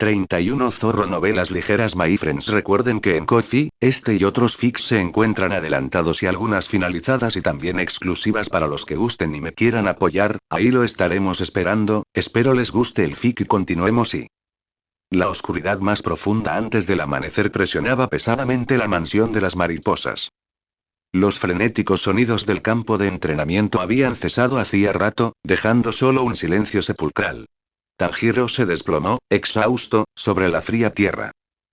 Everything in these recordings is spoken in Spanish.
31 Zorro Novelas ligeras. My friends, recuerden que en Ko-fi, este y otros fics se encuentran adelantados y algunas finalizadas y también exclusivas para los que gusten y me quieran apoyar, ahí lo estaremos esperando. Espero les guste el fic y continuemos y... La oscuridad más profunda antes del amanecer presionaba pesadamente la mansión de las mariposas. Los frenéticos sonidos del campo de entrenamiento habían cesado hacía rato, dejando solo un silencio sepulcral. Tanjiro se desplomó, exhausto, sobre la fría tierra.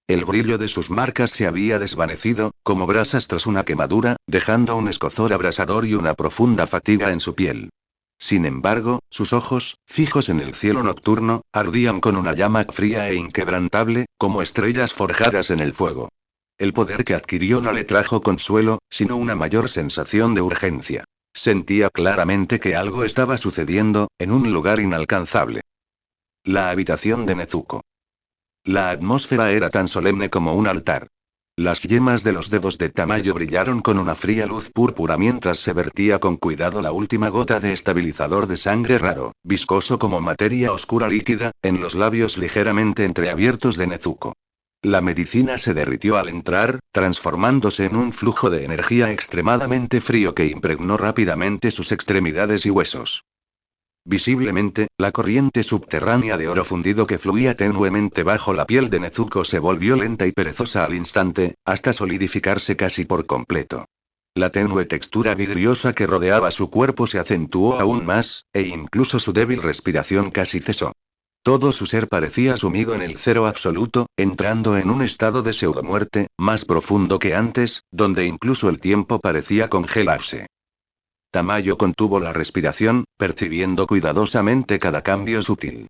El brillo de sus marcas se había desvanecido, como brasas tras una quemadura, dejando un escozor abrasador y una profunda fatiga en su piel. Sin embargo, sus ojos, fijos en el cielo nocturno, ardían con una llama fría e inquebrantable, como estrellas forjadas en el fuego. El poder que adquirió no le trajo consuelo, sino una mayor sensación de urgencia. Sentía claramente que algo estaba sucediendo, en un lugar inalcanzable. La habitación de Nezuko. La atmósfera era tan solemne como un altar. Las yemas de los dedos de Tamayo brillaron con una fría luz púrpura mientras se vertía con cuidado la última gota de estabilizador de sangre raro, viscoso como materia oscura líquida, en los labios ligeramente entreabiertos de Nezuko. La medicina se derritió al entrar, transformándose en un flujo de energía extremadamente frío que impregnó rápidamente sus extremidades y huesos. Visiblemente, la corriente subterránea de oro fundido que fluía tenuemente bajo la piel de Nezuko se volvió lenta y perezosa al instante, hasta solidificarse casi por completo. La tenue textura vidriosa que rodeaba su cuerpo se acentuó aún más, e incluso su débil respiración casi cesó. Todo su ser parecía sumido en el cero absoluto, entrando en un estado de pseudomuerte, más profundo que antes, donde incluso el tiempo parecía congelarse. Tamayo contuvo la respiración, percibiendo cuidadosamente cada cambio sutil.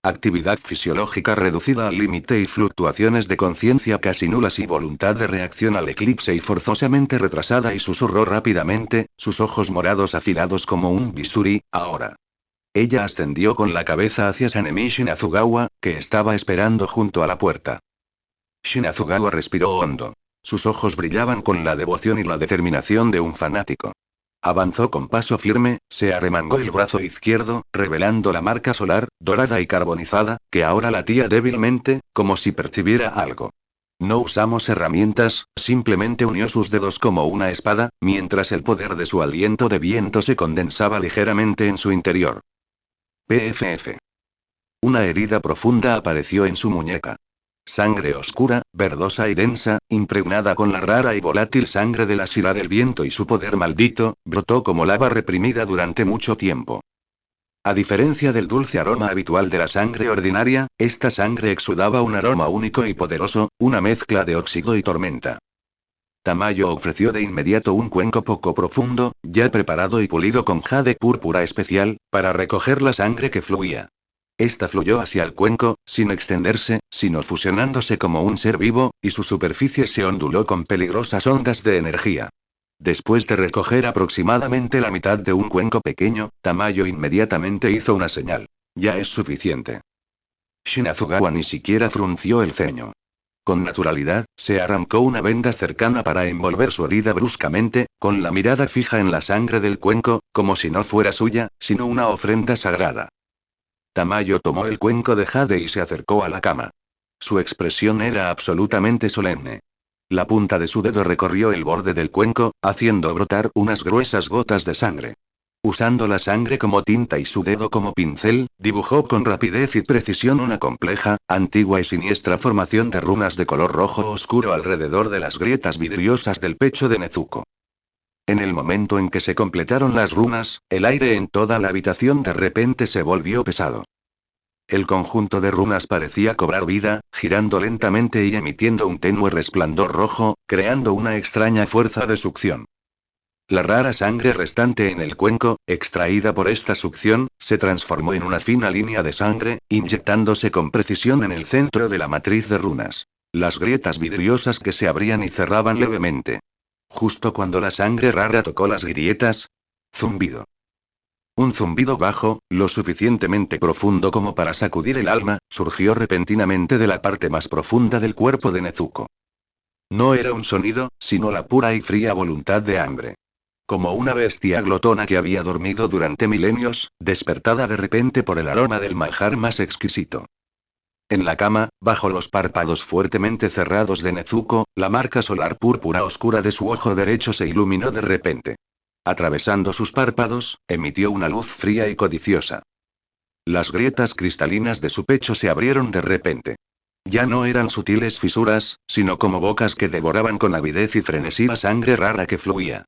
Actividad fisiológica reducida al límite y fluctuaciones de conciencia casi nulas y voluntad de reacción al eclipse y forzosamente retrasada y susurró rápidamente, sus ojos morados afilados como un bisturí, ahora. Ella ascendió con la cabeza hacia Sanemi Shinazugawa, que estaba esperando junto a la puerta. Shinazugawa respiró hondo. Sus ojos brillaban con la devoción y la determinación de un fanático. Avanzó con paso firme, se arremangó el brazo izquierdo, revelando la marca solar, dorada y carbonizada, que ahora latía débilmente, como si percibiera algo. No usamos herramientas, simplemente unió sus dedos como una espada, mientras el poder de su aliento de viento se condensaba ligeramente en su interior. PFF. Una herida profunda apareció en su muñeca. Sangre oscura, verdosa y densa, impregnada con la rara y volátil sangre de la sira del viento y su poder maldito, brotó como lava reprimida durante mucho tiempo. A diferencia del dulce aroma habitual de la sangre ordinaria, esta sangre exudaba un aroma único y poderoso, una mezcla de óxido y tormenta. Tamayo ofreció de inmediato un cuenco poco profundo, ya preparado y pulido con jade púrpura especial, para recoger la sangre que fluía. Esta fluyó hacia el cuenco, sin extenderse, sino fusionándose como un ser vivo, y su superficie se onduló con peligrosas ondas de energía. Después de recoger aproximadamente la mitad de un cuenco pequeño, Tamayo inmediatamente hizo una señal. Ya es suficiente. Shinazugawa ni siquiera frunció el ceño. Con naturalidad, se arrancó una venda cercana para envolver su herida bruscamente, con la mirada fija en la sangre del cuenco, como si no fuera suya, sino una ofrenda sagrada. Tamayo tomó el cuenco de jade y se acercó a la cama. Su expresión era absolutamente solemne. La punta de su dedo recorrió el borde del cuenco, haciendo brotar unas gruesas gotas de sangre. Usando la sangre como tinta y su dedo como pincel, dibujó con rapidez y precisión una compleja, antigua y siniestra formación de runas de color rojo oscuro alrededor de las grietas vidriosas del pecho de Nezuko. En el momento en que se completaron las runas, el aire en toda la habitación de repente se volvió pesado. El conjunto de runas parecía cobrar vida, girando lentamente y emitiendo un tenue resplandor rojo, creando una extraña fuerza de succión. La rara sangre restante en el cuenco, extraída por esta succión, se transformó en una fina línea de sangre, inyectándose con precisión en el centro de la matriz de runas. Las grietas vidriosas que se abrían y cerraban levemente. Justo cuando la sangre rara tocó las grietas. Zumbido. Un zumbido bajo, lo suficientemente profundo como para sacudir el alma, surgió repentinamente de la parte más profunda del cuerpo de Nezuko. No era un sonido, sino la pura y fría voluntad de hambre. Como una bestia glotona que había dormido durante milenios, despertada de repente por el aroma del manjar más exquisito. En la cama, bajo los párpados fuertemente cerrados de Nezuko, la marca solar púrpura oscura de su ojo derecho se iluminó de repente. Atravesando sus párpados, emitió una luz fría y codiciosa. Las grietas cristalinas de su pecho se abrieron de repente. Ya no eran sutiles fisuras, sino como bocas que devoraban con avidez y frenesí la sangre rara que fluía.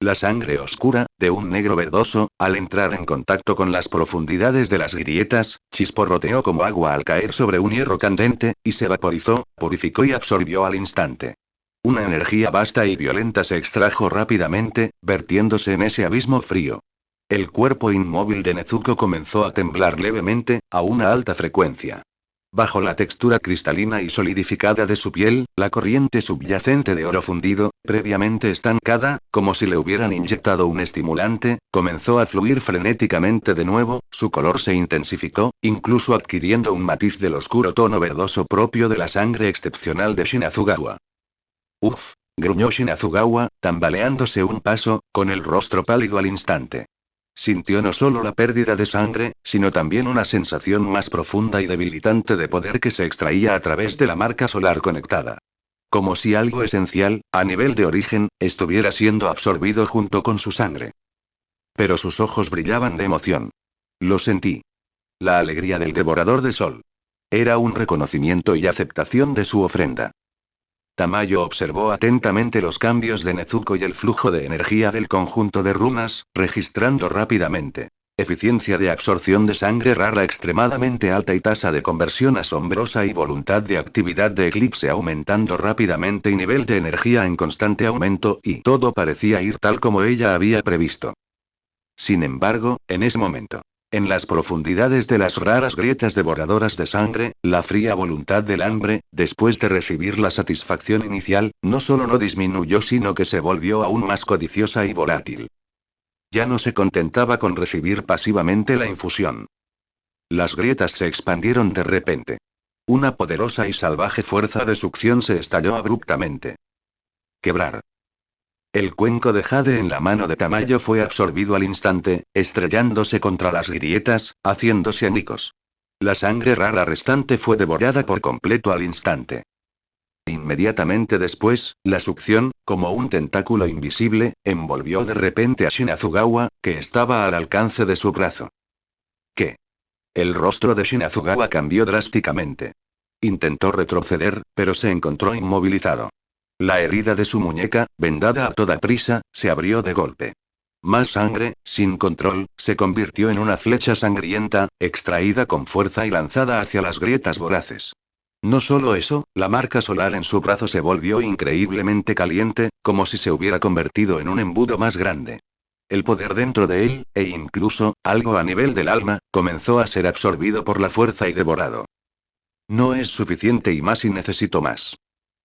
La sangre oscura, de un negro verdoso, al entrar en contacto con las profundidades de las grietas, chisporroteó como agua al caer sobre un hierro candente, y se vaporizó, purificó y absorbió al instante. Una energía vasta y violenta se extrajo rápidamente, vertiéndose en ese abismo frío. El cuerpo inmóvil de Nezuko comenzó a temblar levemente, a una alta frecuencia. Bajo la textura cristalina y solidificada de su piel, la corriente subyacente de oro fundido, previamente estancada, como si le hubieran inyectado un estimulante, comenzó a fluir frenéticamente de nuevo, su color se intensificó, incluso adquiriendo un matiz del oscuro tono verdoso propio de la sangre excepcional de Shinazugawa. Uf, gruñó Shinazugawa, tambaleándose un paso, con el rostro pálido al instante. Sintió no solo la pérdida de sangre, sino también una sensación más profunda y debilitante de poder que se extraía a través de la marca solar conectada. Como si algo esencial, a nivel de origen, estuviera siendo absorbido junto con su sangre. Pero sus ojos brillaban de emoción. Lo sentí. La alegría del devorador de sol. Era un reconocimiento y aceptación de su ofrenda. Tamayo observó atentamente los cambios de Nezuko y el flujo de energía del conjunto de runas, registrando rápidamente. Eficiencia de absorción de sangre rara extremadamente alta y tasa de conversión asombrosa y voluntad de actividad de eclipse aumentando rápidamente y nivel de energía en constante aumento y todo parecía ir tal como ella había previsto. Sin embargo, en ese momento, en las profundidades de las raras grietas devoradoras de sangre, la fría voluntad del hambre, después de recibir la satisfacción inicial, no solo no disminuyó sino que se volvió aún más codiciosa y volátil. Ya no se contentaba con recibir pasivamente la infusión. Las grietas se expandieron de repente. Una poderosa y salvaje fuerza de succión se estalló abruptamente. Quebrar. El cuenco de jade en la mano de Tamayo fue absorbido al instante, estrellándose contra las grietas, haciéndose añicos. La sangre rara restante fue devorada por completo al instante. Inmediatamente después, la succión, como un tentáculo invisible, envolvió de repente a Shinazugawa, que estaba al alcance de su brazo. ¿Qué? El rostro de Shinazugawa cambió drásticamente. Intentó retroceder, pero se encontró inmovilizado. La herida de su muñeca, vendada a toda prisa, se abrió de golpe. Más sangre, sin control, se convirtió en una flecha sangrienta, extraída con fuerza y lanzada hacia las grietas voraces. No solo eso, la marca solar en su brazo se volvió increíblemente caliente, como si se hubiera convertido en un embudo más grande. El poder dentro de él, e incluso, algo a nivel del alma, comenzó a ser absorbido por la fuerza y devorado. No es suficiente y más y necesito más.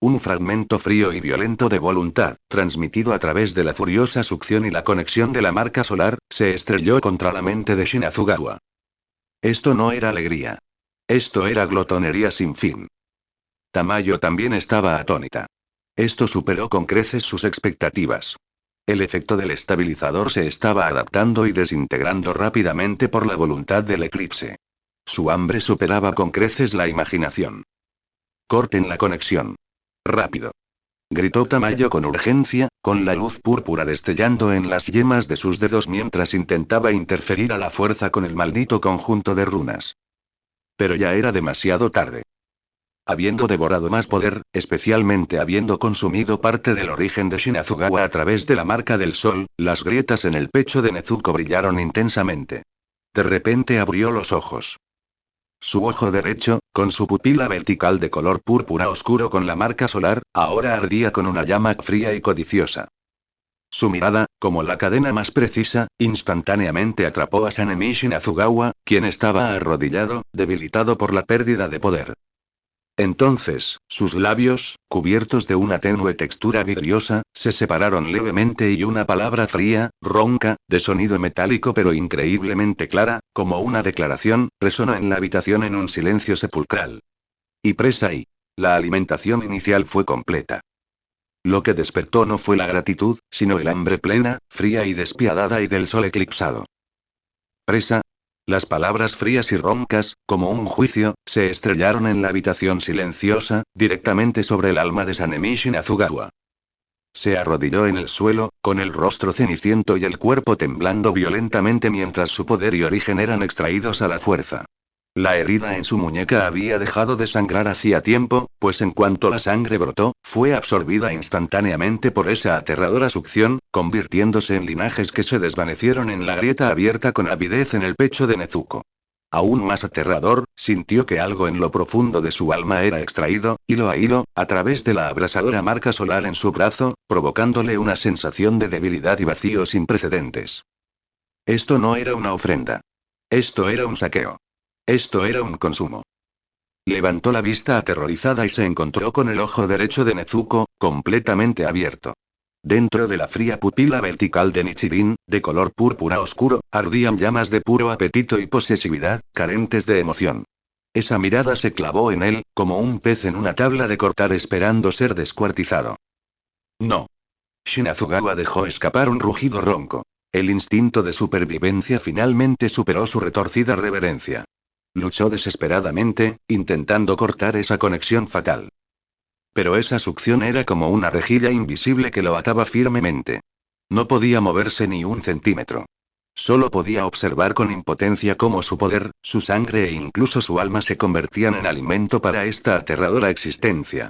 Un fragmento frío y violento de voluntad, transmitido a través de la furiosa succión y la conexión de la marca solar, se estrelló contra la mente de Shinazugawa. Esto no era alegría. Esto era glotonería sin fin. Tamayo también estaba atónita. Esto superó con creces sus expectativas. El efecto del estabilizador se estaba adaptando y desintegrando rápidamente por la voluntad del eclipse. Su hambre superaba con creces la imaginación. Corten la conexión. Rápido. Gritó Tamayo con urgencia, con la luz púrpura destellando en las yemas de sus dedos mientras intentaba interferir a la fuerza con el maldito conjunto de runas. Pero ya era demasiado tarde. Habiendo devorado más poder, especialmente habiendo consumido parte del origen de Shinazugawa a través de la marca del sol, las grietas en el pecho de Nezuko brillaron intensamente. De repente abrió los ojos. Su ojo derecho, con su pupila vertical de color púrpura oscuro con la marca solar, ahora ardía con una llama fría y codiciosa. Su mirada, como la cadena más precisa, instantáneamente atrapó a Sanemi Shinazugawa, quien estaba arrodillado, debilitado por la pérdida de poder. Entonces, sus labios, cubiertos de una tenue textura vidriosa, se separaron levemente y una palabra fría, ronca, de sonido metálico pero increíblemente clara, como una declaración, resonó en la habitación en un silencio sepulcral. Y presa y. La alimentación inicial fue completa. Lo que despertó no fue la gratitud, sino el hambre plena, fría y despiadada y del sol eclipsado. Presa. Las palabras frías y roncas, como un juicio, se estrellaron en la habitación silenciosa, directamente sobre el alma de Sanemi Shinazugawa. Se arrodilló en el suelo, con el rostro ceniciento y el cuerpo temblando violentamente mientras su poder y origen eran extraídos a la fuerza. La herida en su muñeca había dejado de sangrar hacía tiempo, pues en cuanto la sangre brotó, fue absorbida instantáneamente por esa aterradora succión, convirtiéndose en linajes que se desvanecieron en la grieta abierta con avidez en el pecho de Nezuko. Aún más aterrador, sintió que algo en lo profundo de su alma era extraído, hilo a hilo, a través de la abrasadora marca solar en su brazo, provocándole una sensación de debilidad y vacío sin precedentes. Esto no era una ofrenda. Esto era un saqueo. Esto era un consumo. Levantó la vista aterrorizada y se encontró con el ojo derecho de Nezuko, completamente abierto. Dentro de la fría pupila vertical de Nichirin, de color púrpura oscuro, ardían llamas de puro apetito y posesividad, carentes de emoción. Esa mirada se clavó en él, como un pez en una tabla de cortar esperando ser descuartizado. No. Shinazugawa dejó escapar un rugido ronco. El instinto de supervivencia finalmente superó su retorcida reverencia. Luchó desesperadamente, intentando cortar esa conexión fatal. Pero esa succión era como una rejilla invisible que lo ataba firmemente. No podía moverse ni un centímetro. Solo podía observar con impotencia cómo su poder, su sangre e incluso su alma se convertían en alimento para esta aterradora existencia.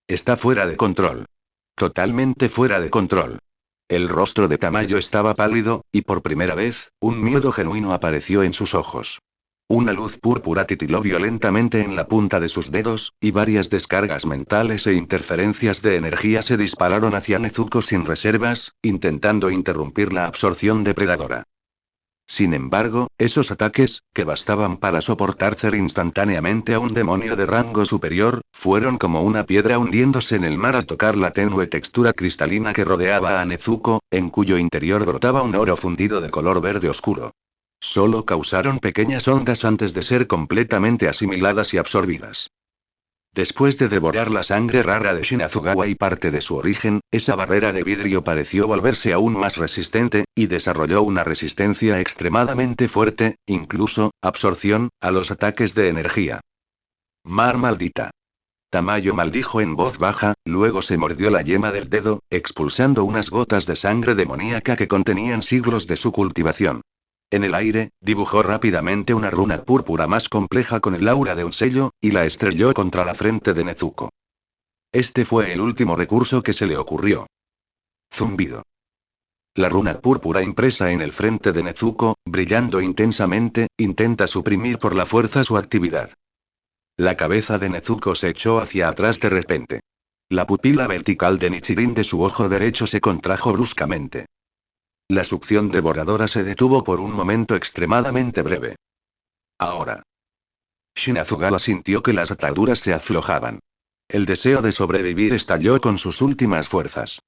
Está fuera de control. Totalmente fuera de control. El rostro de Tamayo estaba pálido, y por primera vez, un miedo genuino apareció en sus ojos. Una luz púrpura titiló violentamente en la punta de sus dedos, y varias descargas mentales e interferencias de energía se dispararon hacia Nezuko sin reservas, intentando interrumpir la absorción depredadora. Sin embargo, esos ataques, que bastaban para soportar instantáneamente a un demonio de rango superior, fueron como una piedra hundiéndose en el mar al tocar la tenue textura cristalina que rodeaba a Nezuko, en cuyo interior brotaba un oro fundido de color verde oscuro. Solo causaron pequeñas ondas antes de ser completamente asimiladas y absorbidas. Después de devorar la sangre rara de Shinazugawa y parte de su origen, esa barrera de vidrio pareció volverse aún más resistente, y desarrolló una resistencia extremadamente fuerte, incluso, absorción, a los ataques de energía. Mar maldita. Tamayo maldijo en voz baja, luego se mordió la yema del dedo, expulsando unas gotas de sangre demoníaca que contenían siglos de su cultivación. En el aire, dibujó rápidamente una runa púrpura más compleja con el aura de un sello, y la estrelló contra la frente de Nezuko. Este fue el último recurso que se le ocurrió. Zumbido. La runa púrpura impresa en el frente de Nezuko, brillando intensamente, intenta suprimir por la fuerza su actividad. La cabeza de Nezuko se echó hacia atrás de repente. La pupila vertical de Nichirin de su ojo derecho se contrajo bruscamente. La succión devoradora se detuvo por un momento extremadamente breve. Ahora. Shinazugawa sintió que las ataduras se aflojaban. El deseo de sobrevivir estalló con sus últimas fuerzas.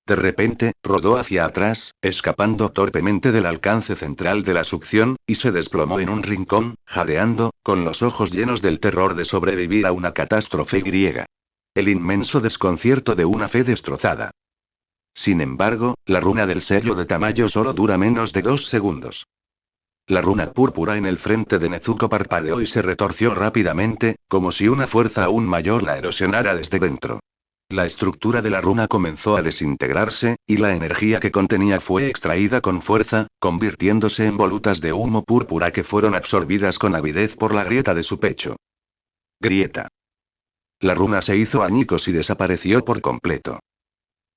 De repente, rodó hacia atrás, escapando torpemente del alcance central de la succión, y se desplomó en un rincón, jadeando, con los ojos llenos del terror de sobrevivir a una catástrofe griega. El inmenso desconcierto de una fe destrozada. Sin embargo, la runa del sello de Tamayo solo dura menos de 2 segundos. La runa púrpura en el frente de Nezuko parpadeó y se retorció rápidamente, como si una fuerza aún mayor la erosionara desde dentro. La estructura de la runa comenzó a desintegrarse, y la energía que contenía fue extraída con fuerza, convirtiéndose en volutas de humo púrpura que fueron absorbidas con avidez por la grieta de su pecho. Grieta. La runa se hizo añicos y desapareció por completo.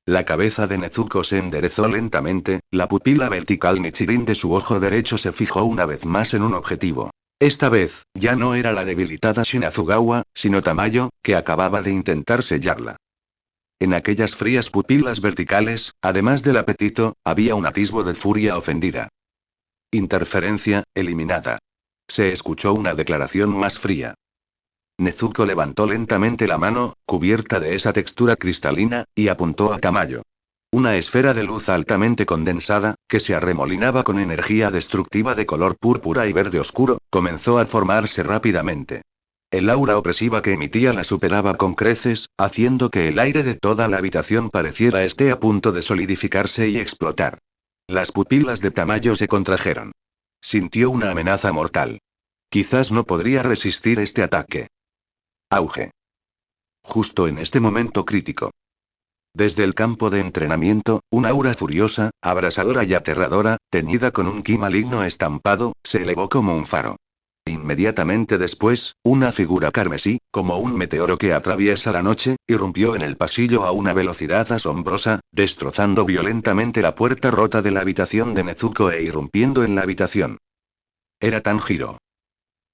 La cabeza de Nezuko se enderezó lentamente, la pupila vertical Nichirin de su ojo derecho se fijó una vez más en un objetivo. Esta vez, ya no era la debilitada Shinazugawa, sino Tamayo, que acababa de intentar sellarla. En aquellas frías pupilas verticales, además del apetito, había un atisbo de furia ofendida. Interferencia, eliminada. Se escuchó una declaración más fría. Nezuko levantó lentamente la mano, cubierta de esa textura cristalina, y apuntó a Tamayo. Una esfera de luz altamente condensada, que se arremolinaba con energía destructiva de color púrpura y verde oscuro, comenzó a formarse rápidamente. El aura opresiva que emitía la superaba con creces, haciendo que el aire de toda la habitación pareciera esté a punto de solidificarse y explotar. Las pupilas de Tamayo se contrajeron. Sintió una amenaza mortal. Quizás no podría resistir este ataque. Auge. Justo en este momento crítico. Desde el campo de entrenamiento, un aura furiosa, abrasadora y aterradora, teñida con un ki maligno estampado, se elevó como un faro. Inmediatamente después, una figura carmesí, como un meteoro que atraviesa la noche, irrumpió en el pasillo a una velocidad asombrosa, destrozando violentamente la puerta rota de la habitación de Nezuko e irrumpiendo en la habitación. Era Tanjiro.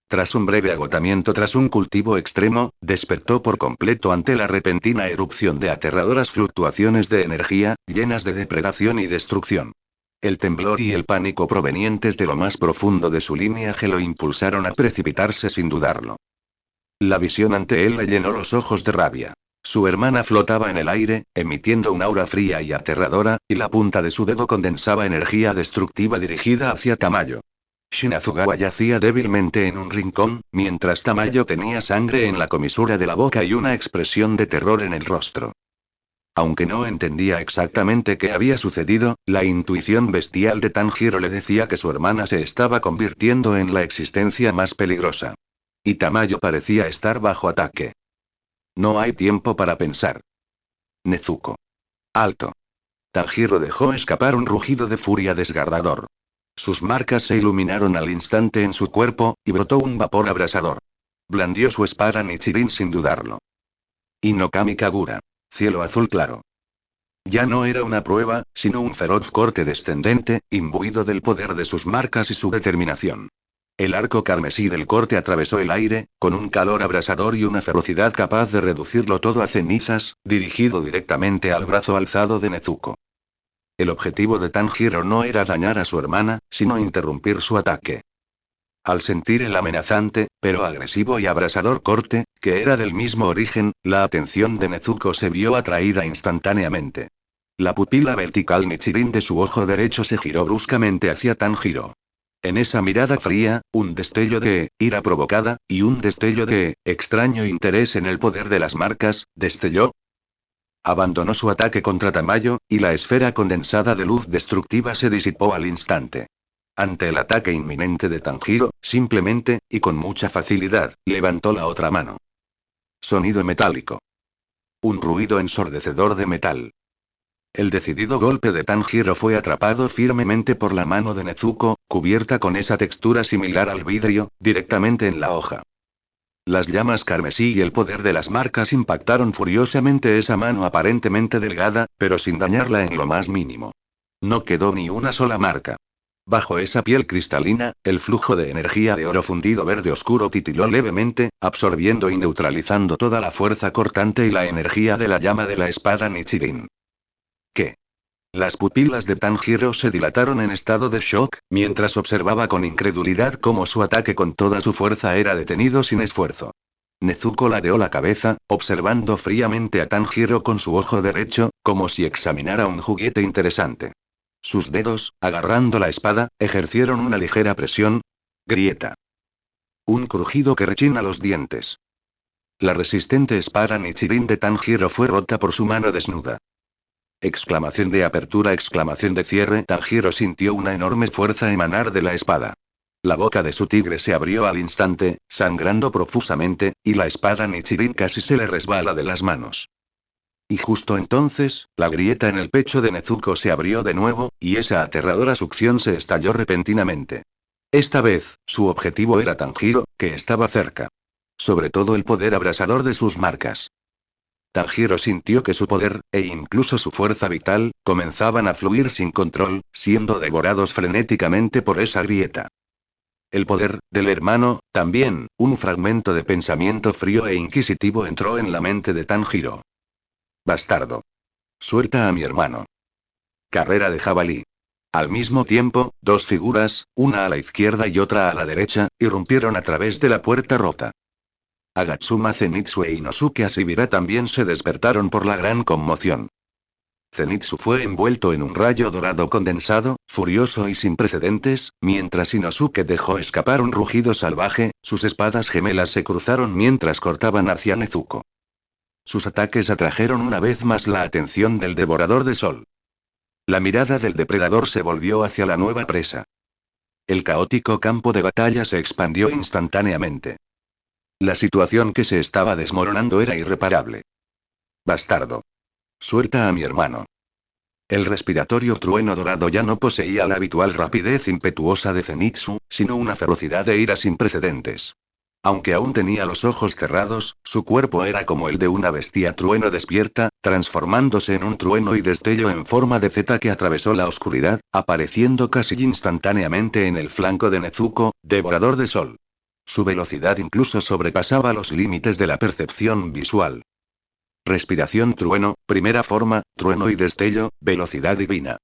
Tras un breve agotamiento tras un cultivo extremo, despertó por completo ante la repentina erupción de aterradoras fluctuaciones de energía, llenas de depredación y destrucción. El temblor y el pánico provenientes de lo más profundo de su linaje lo impulsaron a precipitarse sin dudarlo. La visión ante él le llenó los ojos de rabia. Su hermana flotaba en el aire, emitiendo un aura fría y aterradora, y la punta de su dedo condensaba energía destructiva dirigida hacia Tamayo. Shinazugawa yacía débilmente en un rincón, mientras Tamayo tenía sangre en la comisura de la boca y una expresión de terror en el rostro. Aunque no entendía exactamente qué había sucedido, la intuición bestial de Tanjiro le decía que su hermana se estaba convirtiendo en la existencia más peligrosa. Y Tamayo parecía estar bajo ataque. No hay tiempo para pensar. Nezuko. Alto. Tanjiro dejó escapar un rugido de furia desgarrador. Sus marcas se iluminaron al instante en su cuerpo, y brotó un vapor abrasador. Blandió su espada Nichirin sin dudarlo. Inokami Kagura. Cielo azul claro. Ya no era una prueba, sino un feroz corte descendente, imbuido del poder de sus marcas y su determinación. El arco carmesí del corte atravesó el aire, con un calor abrasador y una ferocidad capaz de reducirlo todo a cenizas, dirigido directamente al brazo alzado de Nezuko. El objetivo de Tanjiro no era dañar a su hermana, sino interrumpir su ataque. Al sentir el amenazante, pero agresivo y abrasador corte, que era del mismo origen, la atención de Nezuko se vio atraída instantáneamente. La pupila vertical Nichirin de su ojo derecho se giró bruscamente hacia Tanjiro. En esa mirada fría, un destello de ira provocada, y un destello de extraño interés en el poder de las marcas, destelló. Abandonó su ataque contra Tamayo, y la esfera condensada de luz destructiva se disipó al instante. Ante el ataque inminente de Tanjiro, simplemente, y con mucha facilidad, levantó la otra mano. Sonido metálico. Un ruido ensordecedor de metal. El decidido golpe de Tanjiro fue atrapado firmemente por la mano de Nezuko, cubierta con esa textura similar al vidrio, directamente en la hoja. Las llamas carmesí y el poder de las marcas impactaron furiosamente esa mano aparentemente delgada, pero sin dañarla en lo más mínimo. No quedó ni una sola marca. Bajo esa piel cristalina, el flujo de energía de oro fundido verde oscuro titiló levemente, absorbiendo y neutralizando toda la fuerza cortante y la energía de la llama de la espada Nichirin. ¿Qué? Las pupilas de Tanjiro se dilataron en estado de shock, mientras observaba con incredulidad cómo su ataque con toda su fuerza era detenido sin esfuerzo. Nezuko ladeó la cabeza, observando fríamente a Tanjiro con su ojo derecho, como si examinara un juguete interesante. Sus dedos, agarrando la espada, ejercieron una ligera presión. Grieta. Un crujido que rechina los dientes. La resistente espada Nichirin de Tanjiro fue rota por su mano desnuda. Exclamación de apertura, exclamación de cierre. Tanjiro sintió una enorme fuerza emanar de la espada. La boca de su tigre se abrió al instante, sangrando profusamente, y la espada Nichirin casi se le resbala de las manos. Y justo entonces, la grieta en el pecho de Nezuko se abrió de nuevo, y esa aterradora succión se estalló repentinamente. Esta vez, su objetivo era Tanjiro, que estaba cerca. Sobre todo el poder abrasador de sus marcas. Tanjiro sintió que su poder, e incluso su fuerza vital, comenzaban a fluir sin control, siendo devorados frenéticamente por esa grieta. El poder, del hermano, también, un fragmento de pensamiento frío e inquisitivo entró en la mente de Tanjiro. Bastardo. Suelta a mi hermano. Carrera de jabalí. Al mismo tiempo, dos figuras, una a la izquierda y otra a la derecha, irrumpieron a través de la puerta rota. Agatsuma Zenitsu e Inosuke Asibira también se despertaron por la gran conmoción. Zenitsu fue envuelto en un rayo dorado condensado, furioso y sin precedentes, mientras Inosuke dejó escapar un rugido salvaje, sus espadas gemelas se cruzaron mientras cortaban hacia Nezuko. Sus ataques atrajeron una vez más la atención del devorador de sol. La mirada del depredador se volvió hacia la nueva presa. El caótico campo de batalla se expandió instantáneamente. La situación que se estaba desmoronando era irreparable. Bastardo. Suelta a mi hermano. El respiratorio trueno dorado ya no poseía la habitual rapidez impetuosa de Zenitsu, sino una ferocidad de ira sin precedentes. Aunque aún tenía los ojos cerrados, su cuerpo era como el de una bestia trueno despierta, transformándose en un trueno y destello en forma de Z que atravesó la oscuridad, apareciendo casi instantáneamente en el flanco de Nezuko, devorador de sol. Su velocidad incluso sobrepasaba los límites de la percepción visual. Respiración trueno, primera forma, trueno y destello, velocidad divina.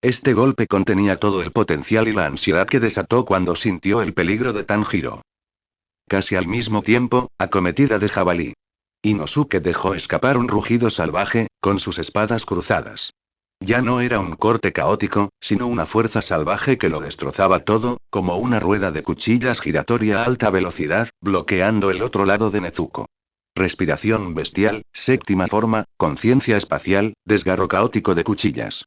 Este golpe contenía todo el potencial y la ansiedad que desató cuando sintió el peligro de Tanjiro. Casi al mismo tiempo, acometida de jabalí. Inosuke dejó escapar un rugido salvaje, con sus espadas cruzadas. Ya no era un corte caótico, sino una fuerza salvaje que lo destrozaba todo, como una rueda de cuchillas giratoria a alta velocidad, bloqueando el otro lado de Nezuko. Respiración bestial, séptima forma, conciencia espacial, desgarro caótico de cuchillas.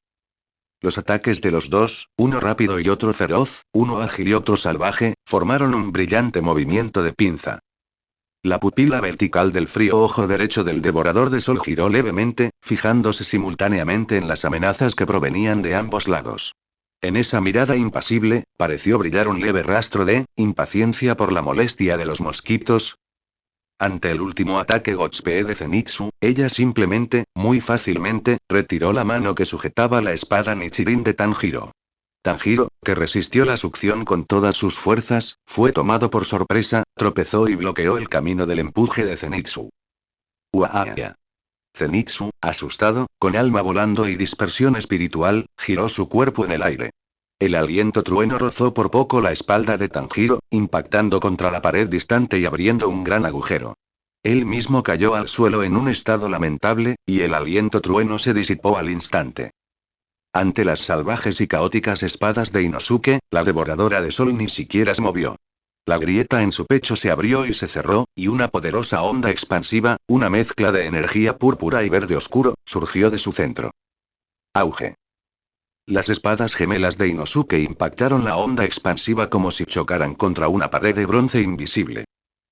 Los ataques de los dos, uno rápido y otro feroz, uno ágil y otro salvaje, formaron un brillante movimiento de pinza. La pupila vertical del frío ojo derecho del devorador de sol giró levemente, fijándose simultáneamente en las amenazas que provenían de ambos lados. En esa mirada impasible, pareció brillar un leve rastro de impaciencia por la molestia de los mosquitos. Ante el último ataque Gotspe de Zenitsu, ella simplemente, muy fácilmente, retiró la mano que sujetaba la espada Nichirin de Tanjiro. Tanjiro, que resistió la succión con todas sus fuerzas, fue tomado por sorpresa, tropezó y bloqueó el camino del empuje de Zenitsu. ¡Uaaya! Zenitsu, asustado, con alma volando y dispersión espiritual, giró su cuerpo en el aire. El aliento trueno rozó por poco la espalda de Tanjiro, impactando contra la pared distante y abriendo un gran agujero. Él mismo cayó al suelo en un estado lamentable, y el aliento trueno se disipó al instante. Ante las salvajes y caóticas espadas de Inosuke, la devoradora de sol ni siquiera se movió. La grieta en su pecho se abrió y se cerró, y una poderosa onda expansiva, una mezcla de energía púrpura y verde oscuro, surgió de su centro. Auge. Las espadas gemelas de Inosuke impactaron la onda expansiva como si chocaran contra una pared de bronce invisible.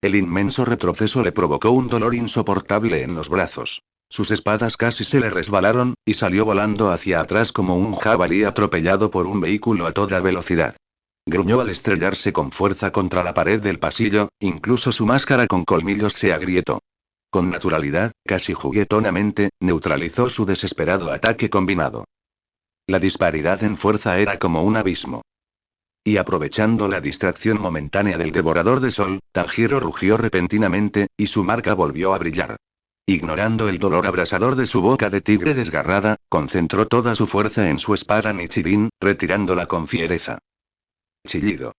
El inmenso retroceso le provocó un dolor insoportable en los brazos. Sus espadas casi se le resbalaron, y salió volando hacia atrás como un jabalí atropellado por un vehículo a toda velocidad. Gruñó al estrellarse con fuerza contra la pared del pasillo, incluso su máscara con colmillos se agrietó. Con naturalidad, casi juguetonamente, neutralizó su desesperado ataque combinado. La disparidad en fuerza era como un abismo. Y aprovechando la distracción momentánea del devorador de sol, Tanjiro rugió repentinamente, y su marca volvió a brillar. Ignorando el dolor abrasador de su boca de tigre desgarrada, concentró toda su fuerza en su espada Nichirin, retirándola con fiereza. Chillido.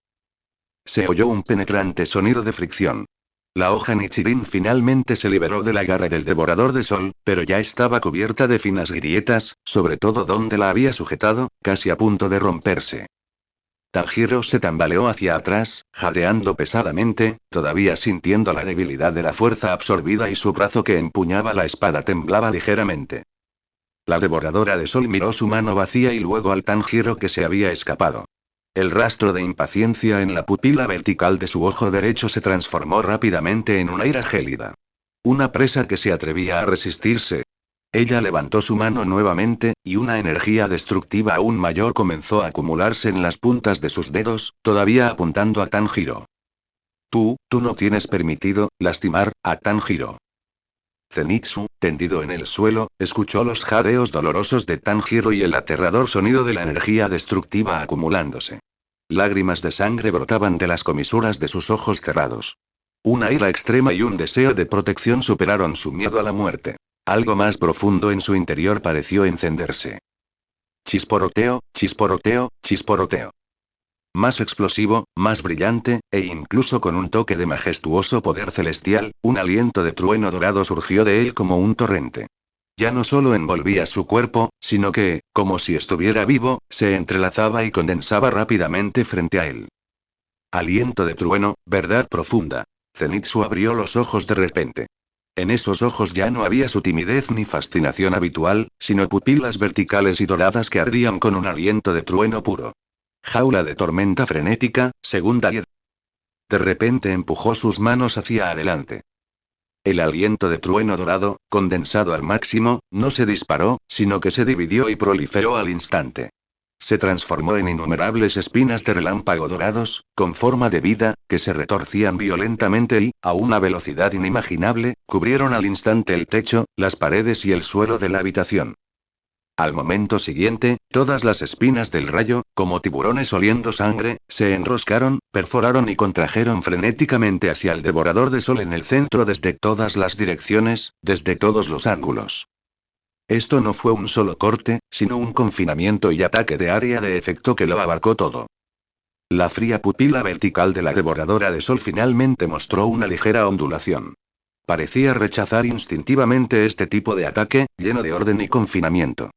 Se oyó un penetrante sonido de fricción. La hoja Nichirin finalmente se liberó de la garra del devorador de sol, pero ya estaba cubierta de finas grietas, sobre todo donde la había sujetado, casi a punto de romperse. Tanjiro se tambaleó hacia atrás, jadeando pesadamente, todavía sintiendo la debilidad de la fuerza absorbida y su brazo que empuñaba la espada temblaba ligeramente. La devoradora de sol miró su mano vacía y luego al Tanjiro que se había escapado. El rastro de impaciencia en la pupila vertical de su ojo derecho se transformó rápidamente en una ira gélida. Una presa que se atrevía a resistirse. Ella levantó su mano nuevamente, y una energía destructiva aún mayor comenzó a acumularse en las puntas de sus dedos, todavía apuntando a Tanjiro. Tú no tienes permitido lastimar a Tanjiro. Zenitsu, tendido en el suelo, escuchó los jadeos dolorosos de Tanjiro y el aterrador sonido de la energía destructiva acumulándose. Lágrimas de sangre brotaban de las comisuras de sus ojos cerrados. Una ira extrema y un deseo de protección superaron su miedo a la muerte. Algo más profundo en su interior pareció encenderse. Chisporroteo, chisporroteo, chisporroteo. Más explosivo, más brillante, e incluso con un toque de majestuoso poder celestial, un aliento de trueno dorado surgió de él como un torrente. Ya no solo envolvía su cuerpo, sino que, como si estuviera vivo, se entrelazaba y condensaba rápidamente frente a él. Aliento de trueno, verdad profunda. Zenitsu abrió los ojos de repente. En esos ojos ya no había su timidez ni fascinación habitual, sino pupilas verticales y doradas que ardían con un aliento de trueno puro. Jaula de tormenta frenética, segunda y... De repente empujó sus manos hacia adelante. El aliento de trueno dorado, condensado al máximo, no se disparó, sino que se dividió y proliferó al instante. Se transformó en innumerables espinas de relámpago dorados, con forma de vida, que se retorcían violentamente y, a una velocidad inimaginable, cubrieron al instante el techo, las paredes y el suelo de la habitación. Al momento siguiente, todas las espinas del rayo, como tiburones oliendo sangre, se enroscaron, perforaron y contrajeron frenéticamente hacia el devorador de sol en el centro desde todas las direcciones, desde todos los ángulos. Esto no fue un solo corte, sino un confinamiento y ataque de área de efecto que lo abarcó todo. La fría pupila vertical de la devoradora de sol finalmente mostró una ligera ondulación. Parecía rechazar instintivamente este tipo de ataque, lleno de orden y confinamiento.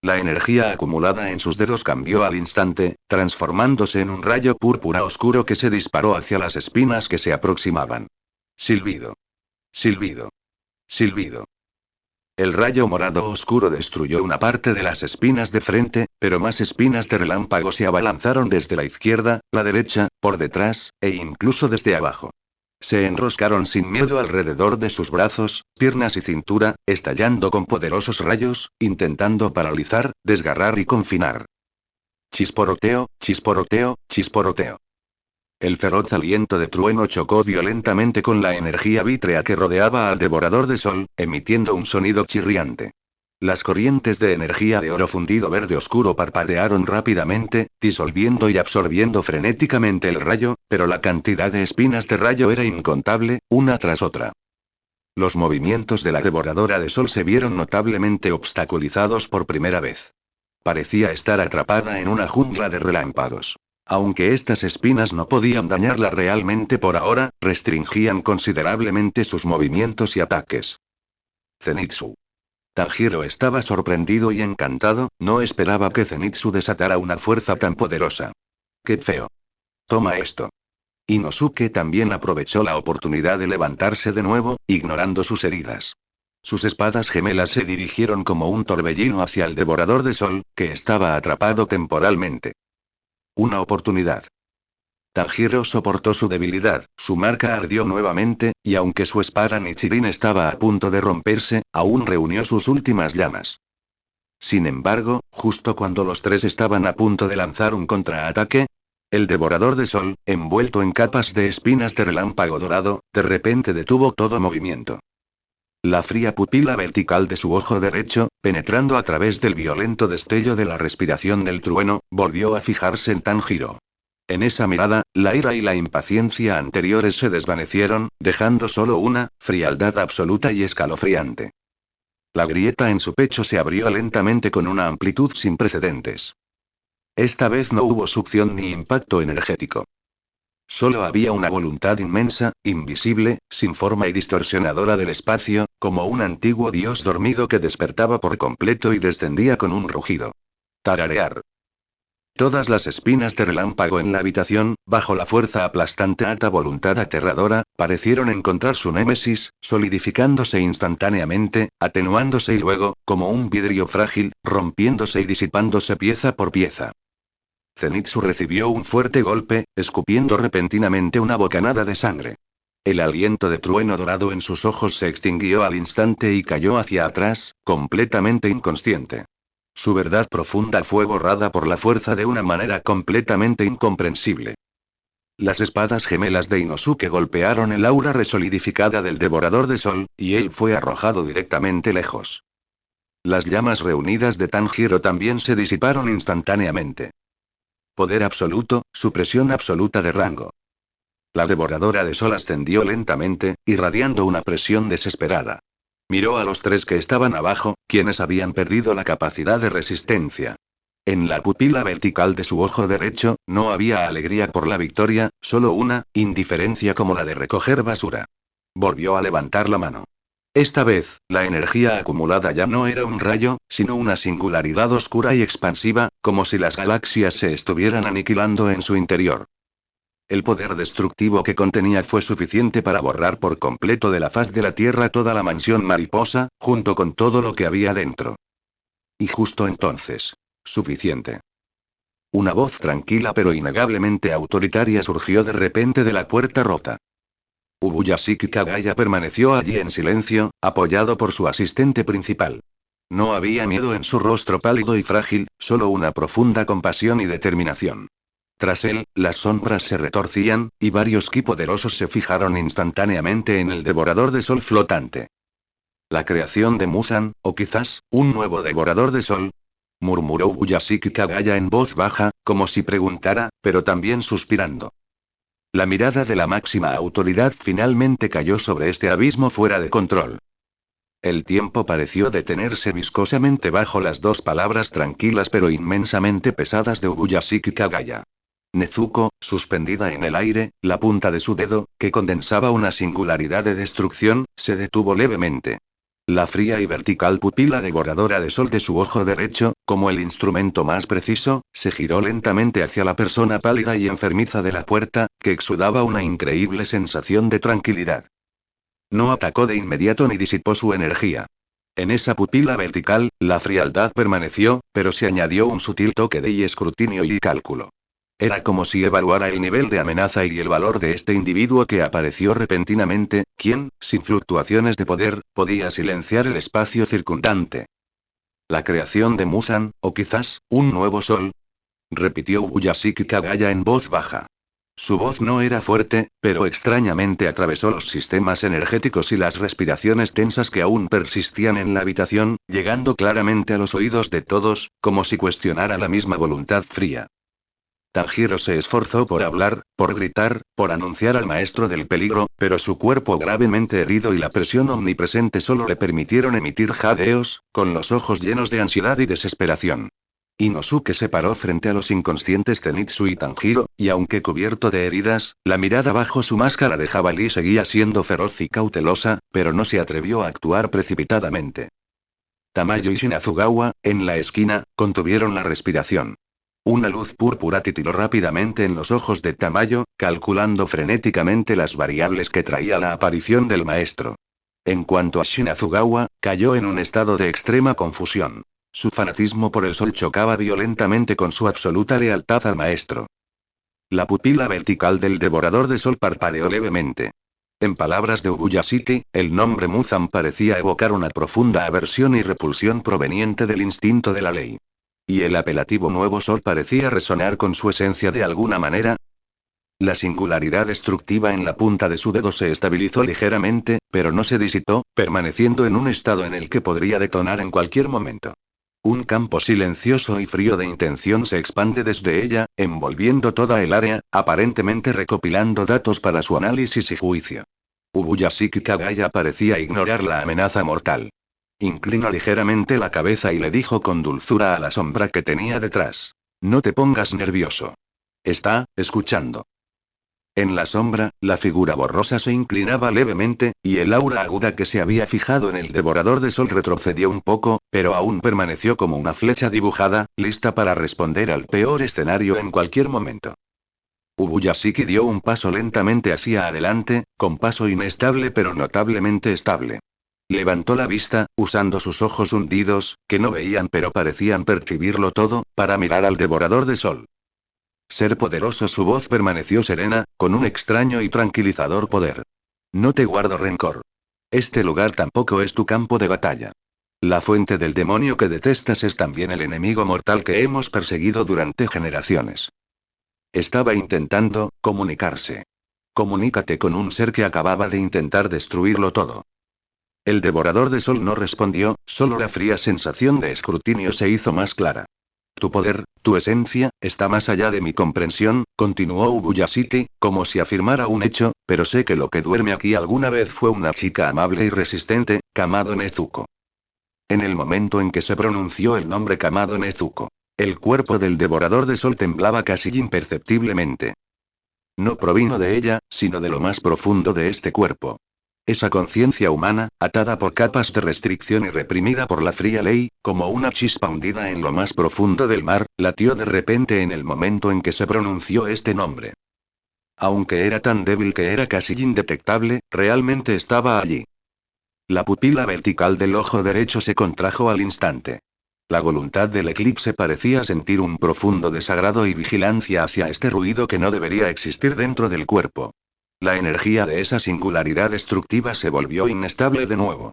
La energía acumulada en sus dedos cambió al instante, transformándose en un rayo púrpura oscuro que se disparó hacia las espinas que se aproximaban. Silbido. Silbido. Silbido. El rayo morado oscuro destruyó una parte de las espinas de frente, pero más espinas de relámpago se abalanzaron desde la izquierda, la derecha, por detrás, e incluso desde abajo. Se enroscaron sin miedo alrededor de sus brazos, piernas y cintura, estallando con poderosos rayos, intentando paralizar, desgarrar y confinar. Chisporoteo, chisporoteo, chisporoteo. El feroz aliento de trueno chocó violentamente con la energía vítrea que rodeaba al devorador de sol, emitiendo un sonido chirriante. Las corrientes de energía de oro fundido verde oscuro parpadearon rápidamente, disolviendo y absorbiendo frenéticamente el rayo, pero la cantidad de espinas de rayo era incontable, una tras otra. Los movimientos de la devoradora de sol se vieron notablemente obstaculizados por primera vez. Parecía estar atrapada en una jungla de relámpagos. Aunque estas espinas no podían dañarla realmente por ahora, restringían considerablemente sus movimientos y ataques. Zenitsu. Tanjiro estaba sorprendido y encantado, no esperaba que Zenitsu desatara una fuerza tan poderosa. ¡Qué feo! Toma esto. Inosuke también aprovechó la oportunidad de levantarse de nuevo, ignorando sus heridas. Sus espadas gemelas se dirigieron como un torbellino hacia el devorador de sol, que estaba atrapado temporalmente. Una oportunidad. Tanjiro soportó su debilidad, su marca ardió nuevamente, y aunque su espada Nichirin estaba a punto de romperse, aún reunió sus últimas llamas. Sin embargo, justo cuando los tres estaban a punto de lanzar un contraataque, el devorador de sol, envuelto en capas de espinas de relámpago dorado, de repente detuvo todo movimiento. La fría pupila vertical de su ojo derecho, penetrando a través del violento destello de la respiración del trueno, volvió a fijarse en Tanjiro. En esa mirada, la ira y la impaciencia anteriores se desvanecieron, dejando solo una frialdad absoluta y escalofriante. La grieta en su pecho se abrió lentamente con una amplitud sin precedentes. Esta vez no hubo succión ni impacto energético. Solo había una voluntad inmensa, invisible, sin forma y distorsionadora del espacio, como un antiguo dios dormido que despertaba por completo y descendía con un rugido. Tararear. Todas las espinas de relámpago en la habitación, bajo la fuerza aplastante alta voluntad aterradora, parecieron encontrar su némesis, solidificándose instantáneamente, atenuándose y luego, como un vidrio frágil, rompiéndose y disipándose pieza por pieza. Zenitsu recibió un fuerte golpe, escupiendo repentinamente una bocanada de sangre. El aliento de trueno dorado en sus ojos se extinguió al instante y cayó hacia atrás, completamente inconsciente. Su verdad profunda fue borrada por la fuerza de una manera completamente incomprensible. Las espadas gemelas de Inosuke golpearon el aura resolidificada del devorador de sol, y él fue arrojado directamente lejos. Las llamas reunidas de Tanjiro también se disiparon instantáneamente. Poder absoluto, supresión absoluta de rango. La devoradora de sol ascendió lentamente, irradiando una presión desesperada. Miró a los tres que estaban abajo, quienes habían perdido la capacidad de resistencia. En la pupila vertical de su ojo derecho, no había alegría por la victoria, solo una indiferencia como la de recoger basura. Volvió a levantar la mano. Esta vez, la energía acumulada ya no era un rayo, sino una singularidad oscura y expansiva, como si las galaxias se estuvieran aniquilando en su interior. El poder destructivo que contenía fue suficiente para borrar por completo de la faz de la Tierra toda la mansión mariposa, junto con todo lo que había dentro. Y justo entonces. Suficiente. Una voz tranquila pero innegablemente autoritaria surgió de repente de la puerta rota. Ubuyashiki Kagaya permaneció allí en silencio, apoyado por su asistente principal. No había miedo en su rostro pálido y frágil, solo una profunda compasión y determinación. Tras él, las sombras se retorcían, y varios ki poderosos se fijaron instantáneamente en el devorador de sol flotante. La creación de Muzan, o quizás, un nuevo devorador de sol, murmuró Ubuyashiki Kagaya en voz baja, como si preguntara, pero también suspirando. La mirada de la máxima autoridad finalmente cayó sobre este abismo fuera de control. El tiempo pareció detenerse viscosamente bajo las dos palabras tranquilas pero inmensamente pesadas de Ubuyashiki Kagaya. Nezuko, suspendida en el aire, la punta de su dedo, que condensaba una singularidad de destrucción, se detuvo levemente. La fría y vertical pupila devoradora de sol de su ojo derecho, como el instrumento más preciso, se giró lentamente hacia la persona pálida y enfermiza de la puerta, que exudaba una increíble sensación de tranquilidad. No atacó de inmediato ni disipó su energía. En esa pupila vertical, la frialdad permaneció, pero se añadió un sutil toque de escrutinio y cálculo. Era como si evaluara el nivel de amenaza y el valor de este individuo que apareció repentinamente, quien, sin fluctuaciones de poder, podía silenciar el espacio circundante. La creación de Muzan, o quizás, un nuevo sol, repitió Ubuyashiki Kagaya en voz baja. Su voz no era fuerte, pero extrañamente atravesó los sistemas energéticos y las respiraciones tensas que aún persistían en la habitación, llegando claramente a los oídos de todos, como si cuestionara la misma voluntad fría. Tanjiro se esforzó por hablar, por gritar, por anunciar al maestro del peligro, pero su cuerpo gravemente herido y la presión omnipresente solo le permitieron emitir jadeos, con los ojos llenos de ansiedad y desesperación. Inosuke se paró frente a los inconscientes Zenitsu y Tanjiro, y aunque cubierto de heridas, la mirada bajo su máscara de jabalí seguía siendo feroz y cautelosa, pero no se atrevió a actuar precipitadamente. Tamayo y Shinazugawa, en la esquina, contuvieron la respiración. Una luz púrpura titiló rápidamente en los ojos de Tamayo, calculando frenéticamente las variables que traía la aparición del maestro. En cuanto a Shinazugawa, cayó en un estado de extrema confusión. Su fanatismo por el sol chocaba violentamente con su absoluta lealtad al maestro. La pupila vertical del devorador de sol parpadeó levemente. En palabras de Ubuyashiki, el nombre Muzan parecía evocar una profunda aversión y repulsión proveniente del instinto de la ley. ¿Y el apelativo nuevo sol parecía resonar con su esencia de alguna manera? La singularidad destructiva en la punta de su dedo se estabilizó ligeramente, pero no se disipó, permaneciendo en un estado en el que podría detonar en cualquier momento. Un campo silencioso y frío de intención se expande desde ella, envolviendo toda el área, aparentemente recopilando datos para su análisis y juicio. Ubuyashiki Kagaya parecía ignorar la amenaza mortal. Inclinó ligeramente la cabeza y le dijo con dulzura a la sombra que tenía detrás. No te pongas nervioso. Está, escuchando. En la sombra, la figura borrosa se inclinaba levemente, y el aura aguda que se había fijado en el devorador de sol retrocedió un poco, pero aún permaneció como una flecha dibujada, lista para responder al peor escenario en cualquier momento. Ubuyashiki dio un paso lentamente hacia adelante, con paso inestable pero notablemente estable. Levantó la vista, usando sus ojos hundidos, que no veían pero parecían percibirlo todo, para mirar al devorador de sol. Ser poderoso, su voz permaneció serena, con un extraño y tranquilizador poder. No te guardo rencor. Este lugar tampoco es tu campo de batalla. La fuente del demonio que detestas es también el enemigo mortal que hemos perseguido durante generaciones. Estaba intentando comunicarse. Comunícate con un ser que acababa de intentar destruirlo todo. El devorador de sol no respondió, solo la fría sensación de escrutinio se hizo más clara. Tu poder, tu esencia, está más allá de mi comprensión, continuó Ubuyashiki, como si afirmara un hecho, pero sé que lo que duerme aquí alguna vez fue una chica amable y resistente, Kamado Nezuko. En el momento en que se pronunció el nombre Kamado Nezuko, el cuerpo del devorador de sol temblaba casi imperceptiblemente. No provino de ella, sino de lo más profundo de este cuerpo. Esa conciencia humana, atada por capas de restricción y reprimida por la fría ley, como una chispa hundida en lo más profundo del mar, latió de repente en el momento en que se pronunció este nombre. Aunque era tan débil que era casi indetectable, realmente estaba allí. La pupila vertical del ojo derecho se contrajo al instante. La voluntad del eclipse parecía sentir un profundo desagrado y vigilancia hacia este ruido que no debería existir dentro del cuerpo. La energía de esa singularidad destructiva se volvió inestable de nuevo.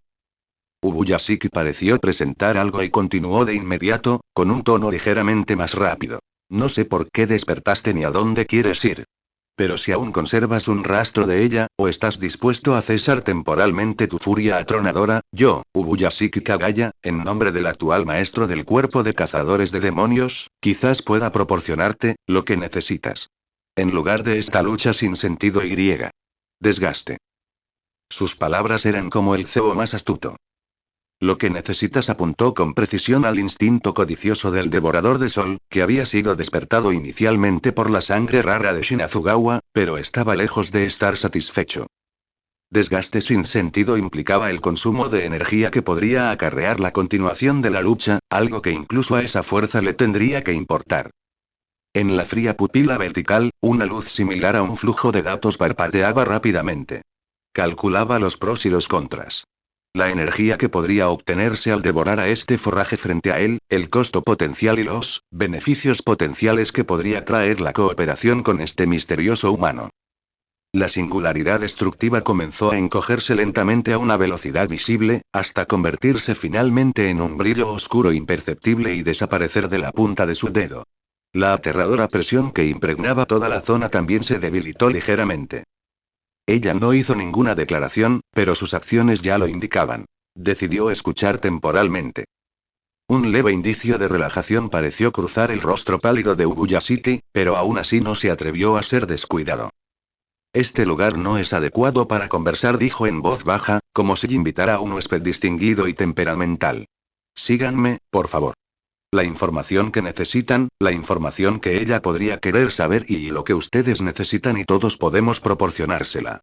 Ubuyashiki pareció presentar algo y continuó de inmediato, con un tono ligeramente más rápido. No sé por qué despertaste ni a dónde quieres ir. Pero si aún conservas un rastro de ella, o estás dispuesto a cesar temporalmente tu furia atronadora, yo, Ubuyashiki Kagaya, en nombre del actual maestro del cuerpo de cazadores de demonios, quizás pueda proporcionarte lo que necesitas. En lugar de esta lucha sin sentido y desgaste. Sus palabras eran como el cebo más astuto. Lo que necesitas apuntó con precisión al instinto codicioso del devorador de sol, que había sido despertado inicialmente por la sangre rara de Shinazugawa, pero estaba lejos de estar satisfecho. Desgaste sin sentido implicaba el consumo de energía que podría acarrear la continuación de la lucha, algo que incluso a esa fuerza le tendría que importar. En la fría pupila vertical, una luz similar a un flujo de datos parpadeaba rápidamente. Calculaba los pros y los contras. La energía que podría obtenerse al devorar a este forraje frente a él, el costo potencial y los beneficios potenciales que podría traer la cooperación con este misterioso humano. La singularidad destructiva comenzó a encogerse lentamente a una velocidad visible, hasta convertirse finalmente en un brillo oscuro imperceptible y desaparecer de la punta de su dedo. La aterradora presión que impregnaba toda la zona también se debilitó ligeramente. Ella no hizo ninguna declaración, pero sus acciones ya lo indicaban. Decidió escuchar temporalmente. Un leve indicio de relajación pareció cruzar el rostro pálido de Ubuyashiki, pero aún así no se atrevió a ser descuidado. Este lugar no es adecuado para conversar, dijo en voz baja, como si invitara a un huésped distinguido y temperamental. Síganme, por favor. La información que necesitan, la información que ella podría querer saber y lo que ustedes necesitan y todos podemos proporcionársela.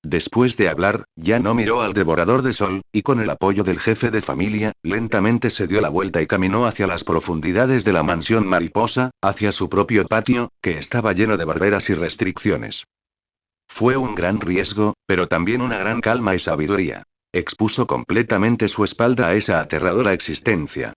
Después de hablar, ya no miró al devorador de sol, y con el apoyo del jefe de familia, lentamente se dio la vuelta y caminó hacia las profundidades de la mansión mariposa, hacia su propio patio, que estaba lleno de barreras y restricciones. Fue un gran riesgo, pero también una gran calma y sabiduría. Expuso completamente su espalda a esa aterradora existencia.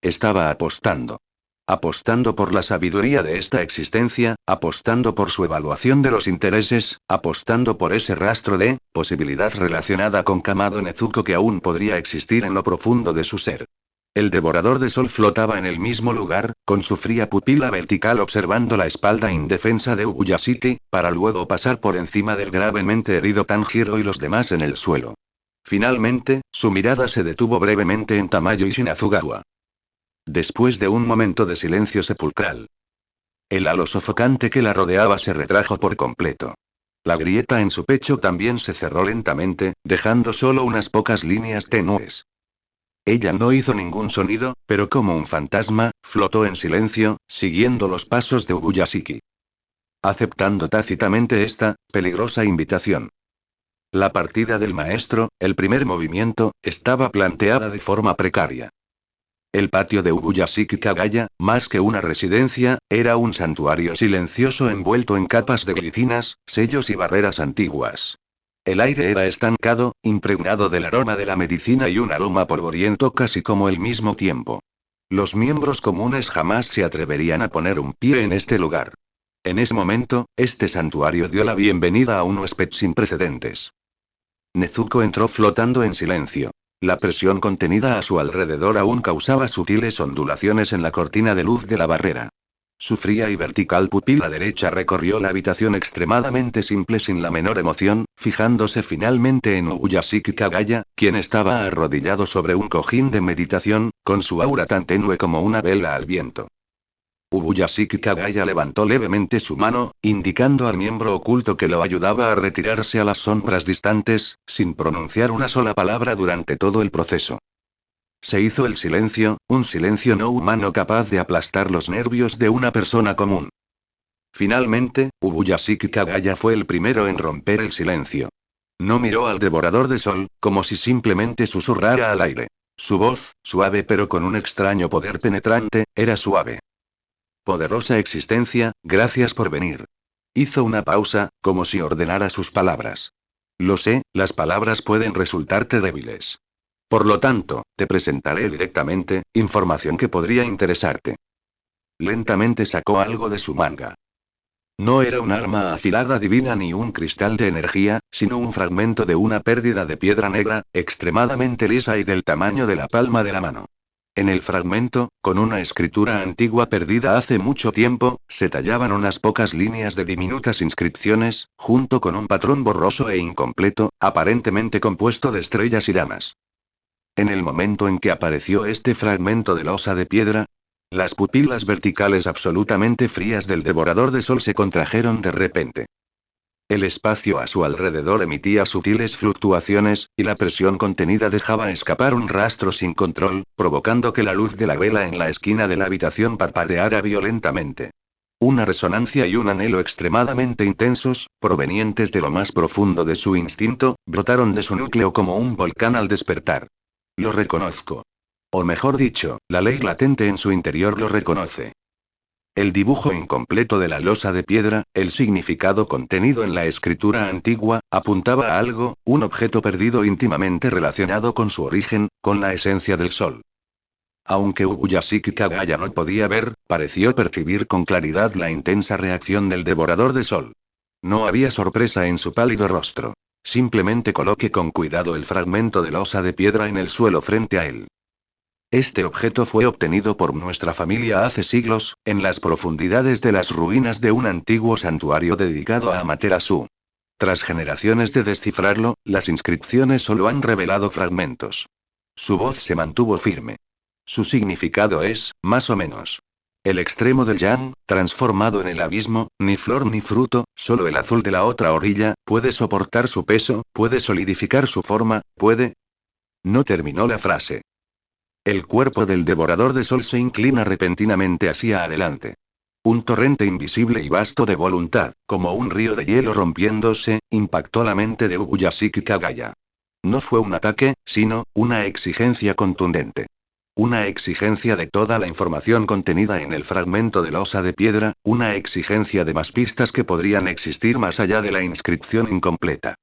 Estaba apostando. Apostando por la sabiduría de esta existencia, apostando por su evaluación de los intereses, apostando por ese rastro de posibilidad relacionada con Kamado Nezuko que aún podría existir en lo profundo de su ser. El devorador de sol flotaba en el mismo lugar, con su fría pupila vertical observando la espalda indefensa de Ubuyashiki, para luego pasar por encima del gravemente herido Tanjiro y los demás en el suelo. Finalmente, su mirada se detuvo brevemente en Tamayo y Shinazugawa. Después de un momento de silencio sepulcral, el halo sofocante que la rodeaba se retrajo por completo. La grieta en su pecho también se cerró lentamente, dejando solo unas pocas líneas tenues. Ella no hizo ningún sonido, pero como un fantasma, flotó en silencio, siguiendo los pasos de Ubuyashiki. Aceptando tácitamente esta peligrosa invitación. La partida del maestro, el primer movimiento, estaba planteada de forma precaria. El patio de Ubuyashiki Kagaya, más que una residencia, era un santuario silencioso envuelto en capas de glicinas, sellos y barreras antiguas. El aire era estancado, impregnado del aroma de la medicina y un aroma polvoriento casi como el mismo tiempo. Los miembros comunes jamás se atreverían a poner un pie en este lugar. En ese momento, este santuario dio la bienvenida a un huésped sin precedentes. Nezuko entró flotando en silencio. La presión contenida a su alrededor aún causaba sutiles ondulaciones en la cortina de luz de la barrera. Su fría y vertical pupila derecha recorrió la habitación extremadamente simple sin la menor emoción, fijándose finalmente en Ubuyashiki Kagaya, quien estaba arrodillado sobre un cojín de meditación, con su aura tan tenue como una vela al viento. Ubuyashiki Kagaya levantó levemente su mano, indicando al miembro oculto que lo ayudaba a retirarse a las sombras distantes, sin pronunciar una sola palabra durante todo el proceso. Se hizo el silencio, un silencio no humano capaz de aplastar los nervios de una persona común. Finalmente, Ubuyashiki Kagaya fue el primero en romper el silencio. No miró al devorador de sol, como si simplemente susurrara al aire. Su voz, suave pero con un extraño poder penetrante, era suave. Poderosa existencia, gracias por venir. Hizo una pausa, como si ordenara sus palabras. Lo sé, las palabras pueden resultarte débiles. Por lo tanto, te presentaré directamente, información que podría interesarte. Lentamente sacó algo de su manga. No era un arma afilada divina ni un cristal de energía, sino un fragmento de una pérdida de piedra negra, extremadamente lisa y del tamaño de la palma de la mano. En el fragmento, con una escritura antigua perdida hace mucho tiempo, se tallaban unas pocas líneas de diminutas inscripciones, junto con un patrón borroso e incompleto, aparentemente compuesto de estrellas y llamas. En el momento en que apareció este fragmento de losa de piedra, las pupilas verticales absolutamente frías del devorador de sol se contrajeron de repente. El espacio a su alrededor emitía sutiles fluctuaciones, y la presión contenida dejaba escapar un rastro sin control, provocando que la luz de la vela en la esquina de la habitación parpadeara violentamente. Una resonancia y un anhelo extremadamente intensos, provenientes de lo más profundo de su instinto, brotaron de su núcleo como un volcán al despertar. Lo reconozco. O mejor dicho, la ley latente en su interior lo reconoce. El dibujo incompleto de la losa de piedra, el significado contenido en la escritura antigua, apuntaba a algo, un objeto perdido íntimamente relacionado con su origen, con la esencia del sol. Aunque Ubuyashiki Kagaya no podía ver, pareció percibir con claridad la intensa reacción del devorador de sol. No había sorpresa en su pálido rostro. Simplemente coloque con cuidado el fragmento de losa de piedra en el suelo frente a él. Este objeto fue obtenido por nuestra familia hace siglos, en las profundidades de las ruinas de un antiguo santuario dedicado a Amaterasu. Tras generaciones de descifrarlo, las inscripciones solo han revelado fragmentos. Su voz se mantuvo firme. Su significado es, más o menos. El extremo del yang, transformado en el abismo, ni flor ni fruto, solo el azul de la otra orilla, puede soportar su peso, puede solidificar su forma, puede... No terminó la frase. El cuerpo del devorador de sol se inclina repentinamente hacia adelante. Un torrente invisible y vasto de voluntad, como un río de hielo rompiéndose, impactó la mente de Ubuyashiki Kagaya. No fue un ataque, sino, una exigencia contundente. Una exigencia de toda la información contenida en el fragmento de losa de piedra, una exigencia de más pistas que podrían existir más allá de la inscripción incompleta.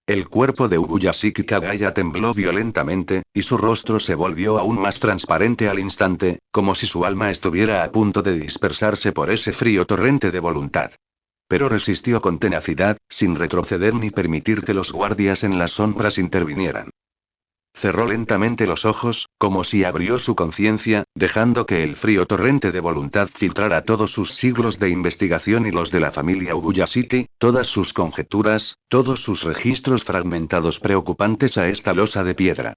El cuerpo de Ubuyashiki Kagaya tembló violentamente, y su rostro se volvió aún más transparente al instante, como si su alma estuviera a punto de dispersarse por ese frío torrente de voluntad. Pero resistió con tenacidad, sin retroceder ni permitir que los guardias en las sombras intervinieran. Cerró lentamente los ojos, como si abrió su conciencia, dejando que el frío torrente de voluntad filtrara todos sus siglos de investigación y los de la familia Ubuyashiki, todas sus conjeturas, todos sus registros fragmentados preocupantes a esta losa de piedra.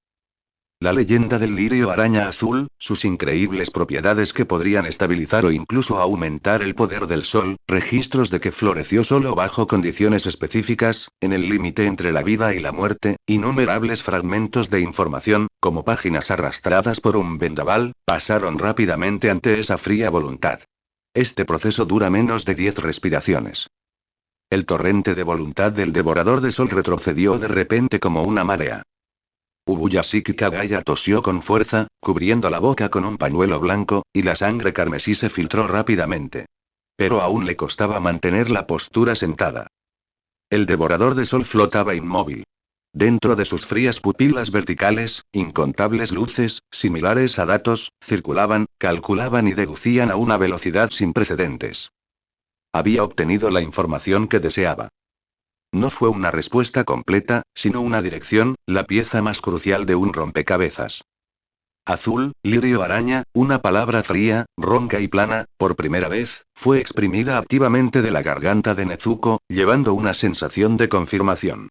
La leyenda del lirio araña azul, sus increíbles propiedades que podrían estabilizar o incluso aumentar el poder del sol, registros de que floreció solo bajo condiciones específicas, en el límite entre la vida y la muerte, innumerables fragmentos de información, como páginas arrastradas por un vendaval, pasaron rápidamente ante esa fría voluntad. Este proceso dura menos de 10 respiraciones. El torrente de voluntad del devorador de sol retrocedió de repente como una marea. Ubuyashiki Kagaya tosió con fuerza, cubriendo la boca con un pañuelo blanco, y la sangre carmesí se filtró rápidamente. Pero aún le costaba mantener la postura sentada. El devorador de sol flotaba inmóvil. Dentro de sus frías pupilas verticales, incontables luces, similares a datos, circulaban, calculaban y deducían a una velocidad sin precedentes. Había obtenido la información que deseaba. No fue una respuesta completa, sino una dirección, la pieza más crucial de un rompecabezas. Azul, lirio araña, una palabra fría, ronca y plana, por primera vez, fue exprimida activamente de la garganta de Nezuko, llevando una sensación de confirmación.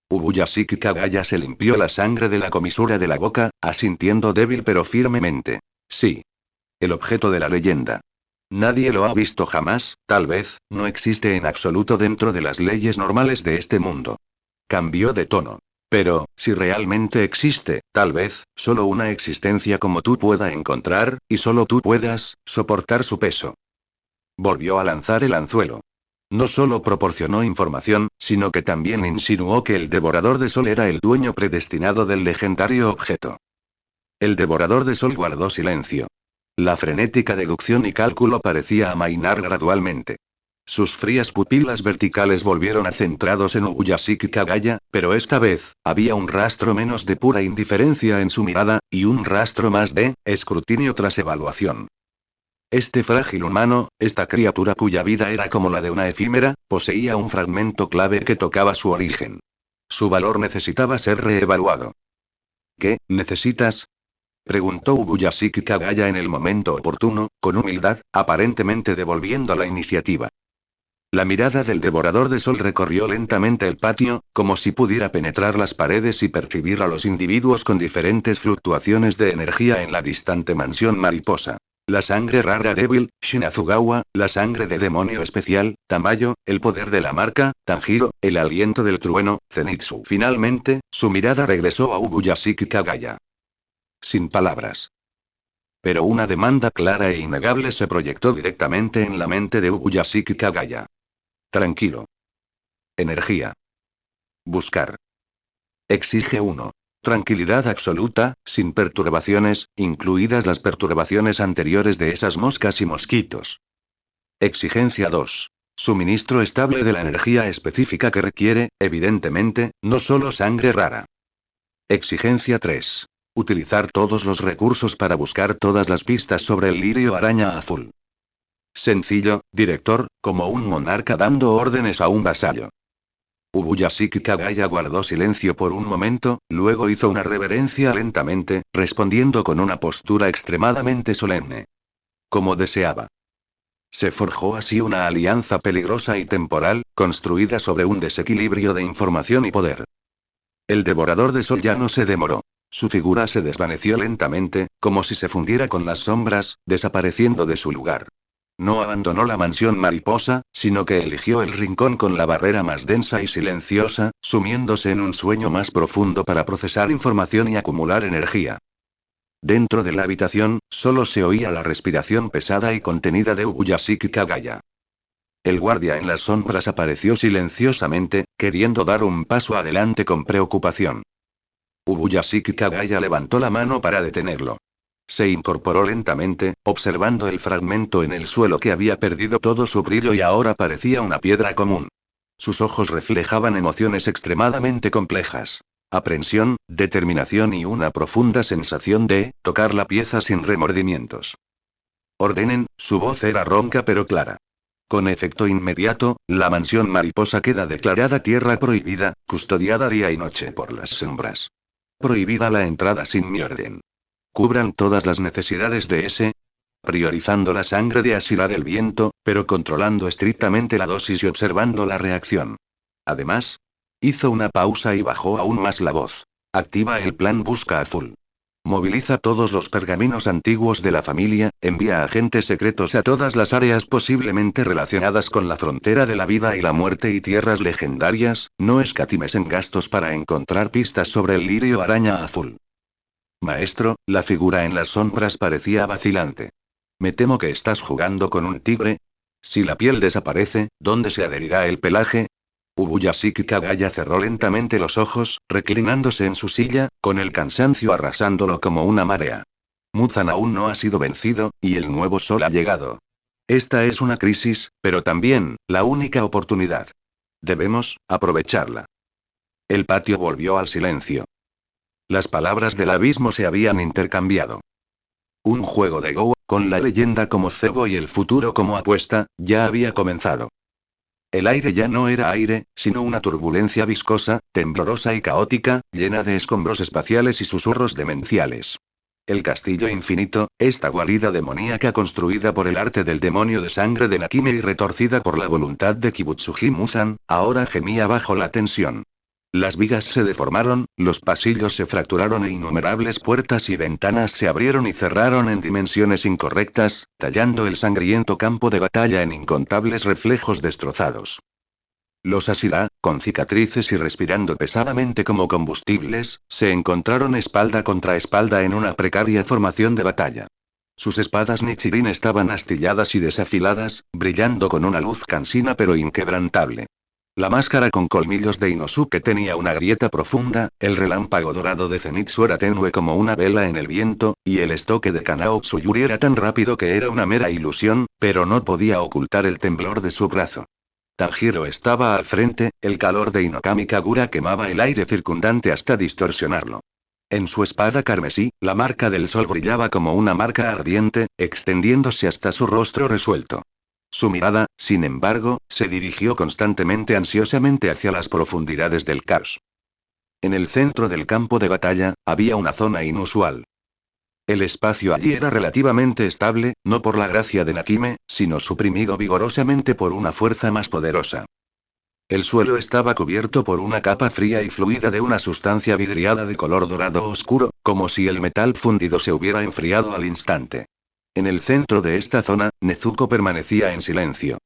Ubuyashiki Kagaya se limpió la sangre de la comisura de la boca, asintiendo débil pero firmemente. Sí. El objeto de la leyenda. Nadie lo ha visto jamás, tal vez, no existe en absoluto dentro de las leyes normales de este mundo. Cambió de tono. Pero, si realmente existe, tal vez, solo una existencia como tú pueda encontrar, y solo tú puedas, soportar su peso. Volvió a lanzar el anzuelo. No solo proporcionó información, sino que también insinuó que el devorador de sol era el dueño predestinado del legendario objeto. El devorador de sol guardó silencio. La frenética deducción y cálculo parecía amainar gradualmente. Sus frías pupilas verticales volvieron a centrados en Ubuyashiki Kagaya, pero esta vez, había un rastro menos de pura indiferencia en su mirada, y un rastro más de escrutinio tras evaluación. Este frágil humano, esta criatura cuya vida era como la de una efímera, poseía un fragmento clave que tocaba su origen. Su valor necesitaba ser reevaluado. ¿Qué necesitas? Preguntó Ubuyashiki Kagaya en el momento oportuno, con humildad, aparentemente devolviendo la iniciativa. La mirada del devorador de sol recorrió lentamente el patio, como si pudiera penetrar las paredes y percibir a los individuos con diferentes fluctuaciones de energía en la distante mansión mariposa. La sangre rara débil, Shinazugawa, la sangre de demonio especial, Tamayo, el poder de la marca, Tanjiro, el aliento del trueno, Zenitsu. Finalmente, su mirada regresó a Ubuyashiki Kagaya. Sin palabras. Pero una demanda clara e innegable se proyectó directamente en la mente de Ubuyashiki Kagaya. Tranquilo. Energía. Buscar. Exige 1. Tranquilidad absoluta, sin perturbaciones, incluidas las perturbaciones anteriores de esas moscas y mosquitos. Exigencia 2. Suministro estable de la energía específica que requiere, evidentemente, no solo sangre rara. Exigencia 3. Utilizar todos los recursos para buscar todas las pistas sobre el lirio araña azul. Sencillo, director, como un monarca dando órdenes a un vasallo. Ubuyashiki Kagaya guardó silencio por un momento, luego hizo una reverencia lentamente, respondiendo con una postura extremadamente solemne. Como deseaba. Se forjó así una alianza peligrosa y temporal, construida sobre un desequilibrio de información y poder. El devorador de sol ya no se demoró. Su figura se desvaneció lentamente, como si se fundiera con las sombras, desapareciendo de su lugar. No abandonó la mansión mariposa, sino que eligió el rincón con la barrera más densa y silenciosa, sumiéndose en un sueño más profundo para procesar información y acumular energía. Dentro de la habitación, solo se oía la respiración pesada y contenida de Ubuyashiki Kagaya. El guardia en las sombras apareció silenciosamente, queriendo dar un paso adelante con preocupación. Ubuyashiki Kagaya levantó la mano para detenerlo. Se incorporó lentamente, observando el fragmento en el suelo que había perdido todo su brillo y ahora parecía una piedra común. Sus ojos reflejaban emociones extremadamente complejas. Aprensión, determinación y una profunda sensación de tocar la pieza sin remordimientos. Ordenen, su voz era ronca pero clara. Con efecto inmediato, la mansión mariposa queda declarada tierra prohibida, custodiada día y noche por las sombras. Prohibida la entrada sin mi orden. Cubran todas las necesidades de ese, priorizando la sangre de Asira del viento, pero controlando estrictamente la dosis y observando la reacción. Además, hizo una pausa y bajó aún más la voz. Activa el plan Busca Azul. Moviliza todos los pergaminos antiguos de la familia, envía agentes secretos a todas las áreas posiblemente relacionadas con la frontera de la vida y la muerte y tierras legendarias, no escatimes en gastos para encontrar pistas sobre el lirio araña azul. Maestro, la figura en las sombras parecía vacilante. Me temo que estás jugando con un tigre. Si la piel desaparece, ¿dónde se adherirá el pelaje? Ubuyashiki Kagaya cerró lentamente los ojos, reclinándose en su silla, con el cansancio arrasándolo como una marea. Muzan aún no ha sido vencido, y el nuevo sol ha llegado. Esta es una crisis, pero también, la única oportunidad. Debemos aprovecharla. El patio volvió al silencio. Las palabras del abismo se habían intercambiado. Un juego de Go, con la leyenda como cebo y el futuro como apuesta, ya había comenzado. El aire ya no era aire, sino una turbulencia viscosa, temblorosa y caótica, llena de escombros espaciales y susurros demenciales. El castillo infinito, esta guarida demoníaca construida por el arte del demonio de sangre de Nakime y retorcida por la voluntad de Kibutsuji Muzan, ahora gemía bajo la tensión. Las vigas se deformaron, los pasillos se fracturaron e innumerables puertas y ventanas se abrieron y cerraron en dimensiones incorrectas, tallando el sangriento campo de batalla en incontables reflejos destrozados. Los Asira, con cicatrices y respirando pesadamente como combustibles, se encontraron espalda contra espalda en una precaria formación de batalla. Sus espadas Nichirin estaban astilladas y desafiladas, brillando con una luz cansina pero inquebrantable. La máscara con colmillos de Inosuke tenía una grieta profunda, el relámpago dorado de Zenitsu era tenue como una vela en el viento, y el estoque de Kanao Tsuyuri era tan rápido que era una mera ilusión, pero no podía ocultar el temblor de su brazo. Tanjiro estaba al frente, el calor de Inokami Kagura quemaba el aire circundante hasta distorsionarlo. En su espada carmesí, la marca del sol brillaba como una marca ardiente, extendiéndose hasta su rostro resuelto. Su mirada, sin embargo, se dirigió constantemente ansiosamente hacia las profundidades del caos. En el centro del campo de batalla, había una zona inusual. El espacio allí era relativamente estable, no por la gracia de Nakime, sino suprimido vigorosamente por una fuerza más poderosa. El suelo estaba cubierto por una capa fría y fluida de una sustancia vidriada de color dorado oscuro, como si el metal fundido se hubiera enfriado al instante. En el centro de esta zona, Nezuko permanecía en silencio.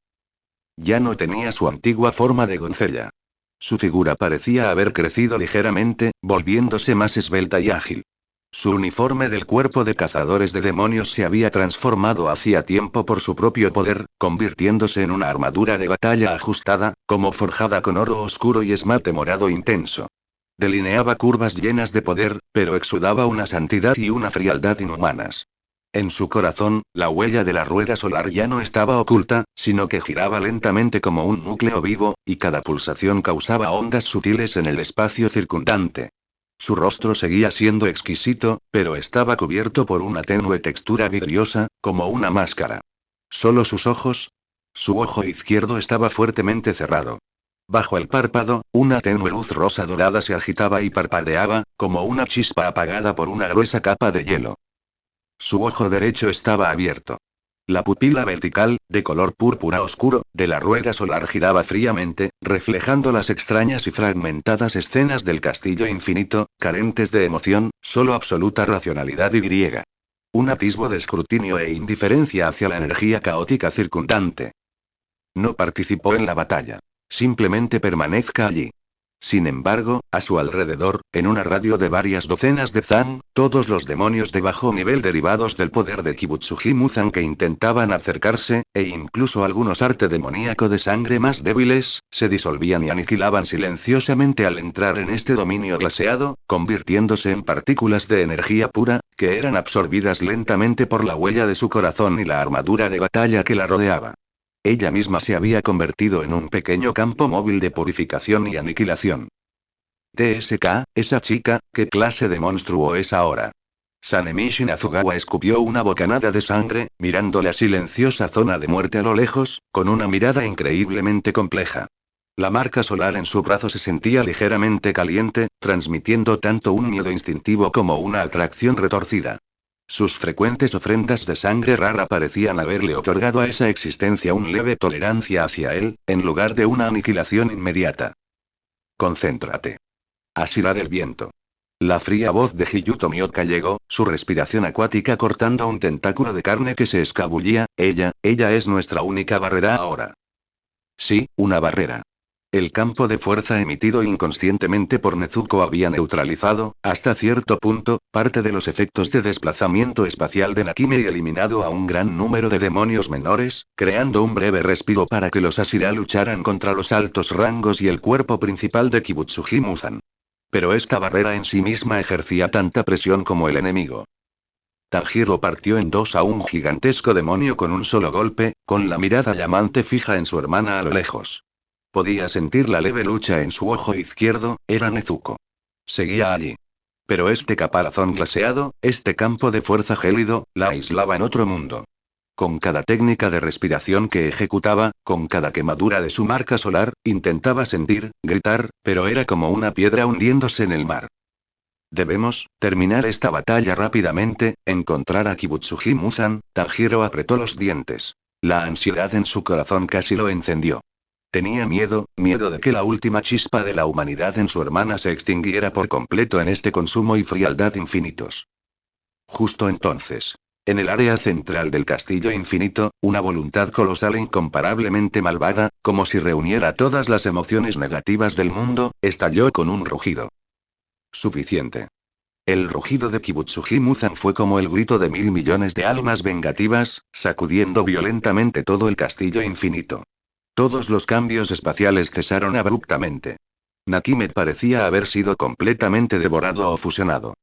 Ya no tenía su antigua forma de doncella. Su figura parecía haber crecido ligeramente, volviéndose más esbelta y ágil. Su uniforme del cuerpo de cazadores de demonios se había transformado hacía tiempo por su propio poder, convirtiéndose en una armadura de batalla ajustada, como forjada con oro oscuro y esmalte morado intenso. Delineaba curvas llenas de poder, pero exudaba una santidad y una frialdad inhumanas. En su corazón, la huella de la rueda solar ya no estaba oculta, sino que giraba lentamente como un núcleo vivo, y cada pulsación causaba ondas sutiles en el espacio circundante. Su rostro seguía siendo exquisito, pero estaba cubierto por una tenue textura vidriosa, como una máscara. Solo sus ojos. Su ojo izquierdo estaba fuertemente cerrado. Bajo el párpado, una tenue luz rosa dorada se agitaba y parpadeaba, como una chispa apagada por una gruesa capa de hielo. Su ojo derecho estaba abierto. La pupila vertical, de color púrpura oscuro, de la rueda solar giraba fríamente, reflejando las extrañas y fragmentadas escenas del castillo infinito, carentes de emoción, solo absoluta racionalidad y griega. Un atisbo de escrutinio e indiferencia hacia la energía caótica circundante. No participó en la batalla. Simplemente permanezca allí. Sin embargo, a su alrededor, en una radio de varias docenas de zan, todos los demonios de bajo nivel derivados del poder de Kibutsuji Muzan que intentaban acercarse, e incluso algunos arte demoníaco de sangre más débiles, se disolvían y aniquilaban silenciosamente al entrar en este dominio glaseado, convirtiéndose en partículas de energía pura, que eran absorbidas lentamente por la huella de su corazón y la armadura de batalla que la rodeaba. Ella misma se había convertido en un pequeño campo móvil de purificación y aniquilación. TSK, esa chica, ¿qué clase de monstruo es ahora? Sanemichi Nazugawa escupió una bocanada de sangre, mirando la silenciosa zona de muerte a lo lejos, con una mirada increíblemente compleja. La marca solar en su brazo se sentía ligeramente caliente, transmitiendo tanto un miedo instintivo como una atracción retorcida. Sus frecuentes ofrendas de sangre rara parecían haberle otorgado a esa existencia un leve tolerancia hacia él, en lugar de una aniquilación inmediata. Concéntrate. Asirá del viento. La fría voz de Hiyuto Mioka llegó, su respiración acuática cortando un tentáculo de carne que se escabullía. Ella es nuestra única barrera ahora. Sí, una barrera. El campo de fuerza emitido inconscientemente por Nezuko había neutralizado, hasta cierto punto, parte de los efectos de desplazamiento espacial de Nakime y eliminado a un gran número de demonios menores, creando un breve respiro para que los Asira lucharan contra los altos rangos y el cuerpo principal de Kibutsuji Muzan. Pero esta barrera en sí misma ejercía tanta presión como el enemigo. Tanjiro partió en dos a un gigantesco demonio con un solo golpe, con la mirada llamante fija en su hermana a lo lejos. Podía sentir la leve lucha en su ojo izquierdo, era Nezuko. Seguía allí. Pero este caparazón glaseado, este campo de fuerza gélido, la aislaba en otro mundo. Con cada técnica de respiración que ejecutaba, con cada quemadura de su marca solar, intentaba sentir, gritar, pero era como una piedra hundiéndose en el mar. Debemos terminar esta batalla rápidamente, encontrar a Kibutsuji Muzan. Tanjiro apretó los dientes. La ansiedad en su corazón casi lo encendió. Tenía miedo de que la última chispa de la humanidad en su hermana se extinguiera por completo en este consumo y frialdad infinitos. Justo entonces. En el área central del castillo infinito, una voluntad colosal e incomparablemente malvada, como si reuniera todas las emociones negativas del mundo, estalló con un rugido. Suficiente. El rugido de Kibutsuji Muzan fue como el grito de 1.000 millones de almas vengativas, sacudiendo violentamente todo el castillo infinito. Todos los cambios espaciales cesaron abruptamente. Nakimet parecía haber sido completamente devorado o fusionado.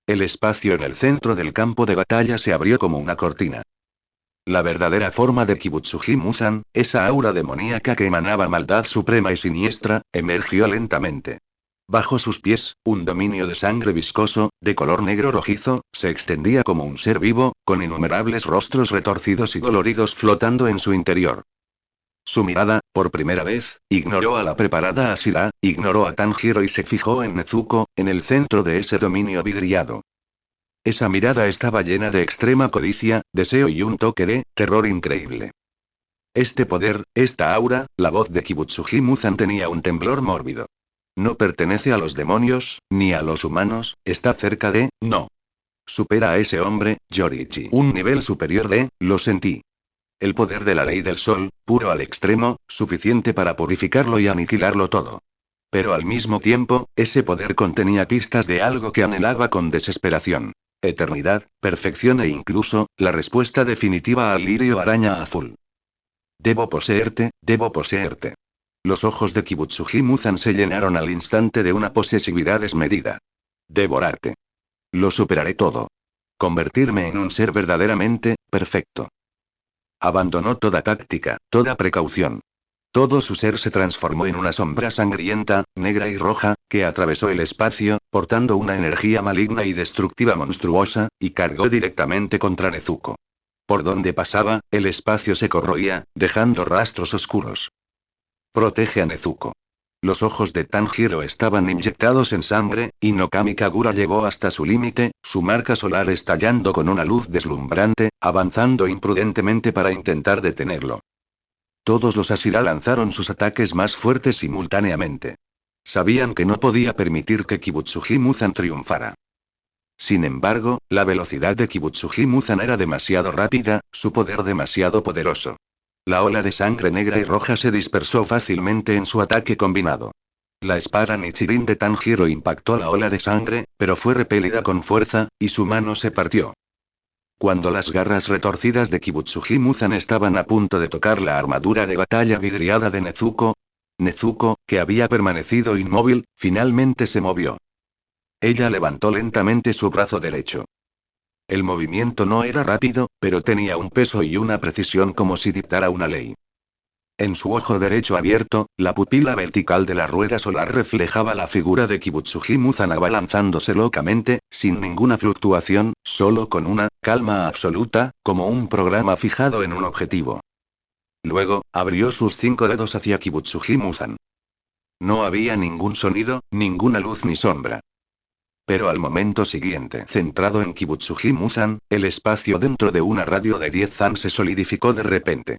El espacio en el centro del campo de batalla se abrió como una cortina. La verdadera forma de Kibutsuji Muzan, esa aura demoníaca que emanaba maldad suprema y siniestra, emergió lentamente. Bajo sus pies, un dominio de sangre viscoso, de color negro rojizo, se extendía como un ser vivo, con innumerables rostros retorcidos y doloridos flotando en su interior. Su mirada, por primera vez, ignoró a la preparada Asira, ignoró a Tanjiro y se fijó en Nezuko, en el centro de ese dominio vidriado. Esa mirada estaba llena de extrema codicia, deseo y un toque de terror increíble. Este poder, esta aura, la voz de Kibutsuji Muzan tenía un temblor mórbido. No pertenece a los demonios, ni a los humanos, está cerca de, no. Supera a ese hombre, Yorichi. Un nivel superior de, lo sentí. El poder de la ley del sol, puro al extremo, suficiente para purificarlo y aniquilarlo todo. Pero al mismo tiempo, ese poder contenía pistas de algo que anhelaba con desesperación. Eternidad, perfección e incluso, la respuesta definitiva al lirio araña azul. Debo poseerte, debo poseerte. Los ojos de Kibutsuji Muzan se llenaron al instante de una posesividad desmedida. Devorarte. Lo superaré todo. Convertirme en un ser verdaderamente perfecto. Abandonó toda táctica, toda precaución. Todo su ser se transformó en una sombra sangrienta, negra y roja, que atravesó el espacio, portando una energía maligna y destructiva monstruosa, y cargó directamente contra Nezuko. Por donde pasaba, el espacio se corroía, dejando rastros oscuros. Protege a Nezuko. Los ojos de Tanjiro estaban inyectados en sangre, y Nokami Kagura llegó hasta su límite, su marca solar estallando con una luz deslumbrante, avanzando imprudentemente para intentar detenerlo. Todos los Asira lanzaron sus ataques más fuertes simultáneamente. Sabían que no podía permitir que Kibutsuji Muzan triunfara. Sin embargo, la velocidad de Kibutsuji Muzan era demasiado rápida, su poder demasiado poderoso. La ola de sangre negra y roja se dispersó fácilmente en su ataque combinado. La espada Nichirin de Tanjiro impactó la ola de sangre, pero fue repelida con fuerza, y su mano se partió. Cuando las garras retorcidas de Kibutsuji Muzan estaban a punto de tocar la armadura de batalla vidriada de Nezuko, que había permanecido inmóvil, finalmente se movió. Ella levantó lentamente su brazo derecho. El movimiento no era rápido, pero tenía un peso y una precisión como si dictara una ley. En su ojo derecho abierto, la pupila vertical de la rueda solar reflejaba la figura de Kibutsuji Muzan abalanzándose locamente, sin ninguna fluctuación, solo con una calma absoluta, como un programa fijado en un objetivo. Luego, abrió sus 5 dedos hacia Kibutsuji Muzan. No había ningún sonido, ninguna luz ni sombra. Pero al momento siguiente, centrado en Kibutsuji Muzan, el espacio dentro de una radio de 10 zan se solidificó de repente.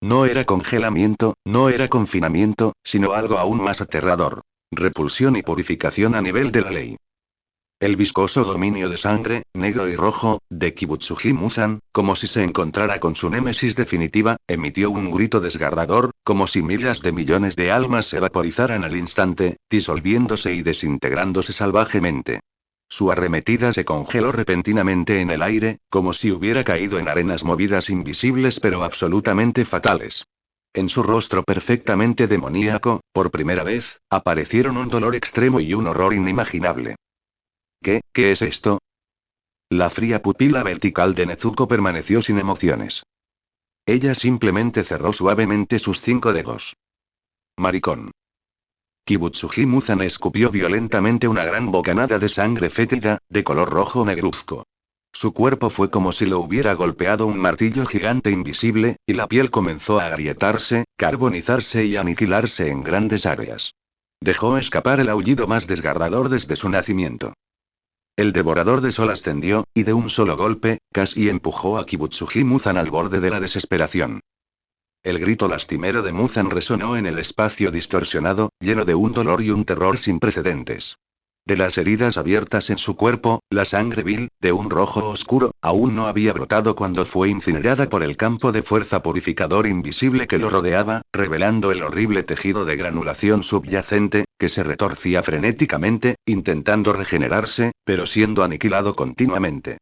No era congelamiento, no era confinamiento, sino algo aún más aterrador. Repulsión y purificación a nivel de la ley. El viscoso dominio de sangre, negro y rojo, de Kibutsuji Muzan, como si se encontrara con su némesis definitiva, emitió un grito desgarrador, como si miles de millones de almas se vaporizaran al instante, disolviéndose y desintegrándose salvajemente. Su arremetida se congeló repentinamente en el aire, como si hubiera caído en arenas movidas invisibles pero absolutamente fatales. En su rostro perfectamente demoníaco, por primera vez, aparecieron un dolor extremo y un horror inimaginable. ¿Qué es esto? La fría pupila vertical de Nezuko permaneció sin emociones. Ella simplemente cerró suavemente sus 5 dedos. Maricón. Kibutsuji Muzan escupió violentamente una gran bocanada de sangre fétida, de color rojo negruzco. Su cuerpo fue como si lo hubiera golpeado un martillo gigante invisible, y la piel comenzó a agrietarse, carbonizarse y aniquilarse en grandes áreas. Dejó escapar el aullido más desgarrador desde su nacimiento. El devorador de sol ascendió, y de un solo golpe, casi empujó a Kibutsuji Muzan al borde de la desesperación. El grito lastimero de Muzan resonó en el espacio distorsionado, lleno de un dolor y un terror sin precedentes. De las heridas abiertas en su cuerpo, la sangre vil, de un rojo oscuro, aún no había brotado cuando fue incinerada por el campo de fuerza purificador invisible que lo rodeaba, revelando el horrible tejido de granulación subyacente, que se retorcía frenéticamente, intentando regenerarse, pero siendo aniquilado continuamente.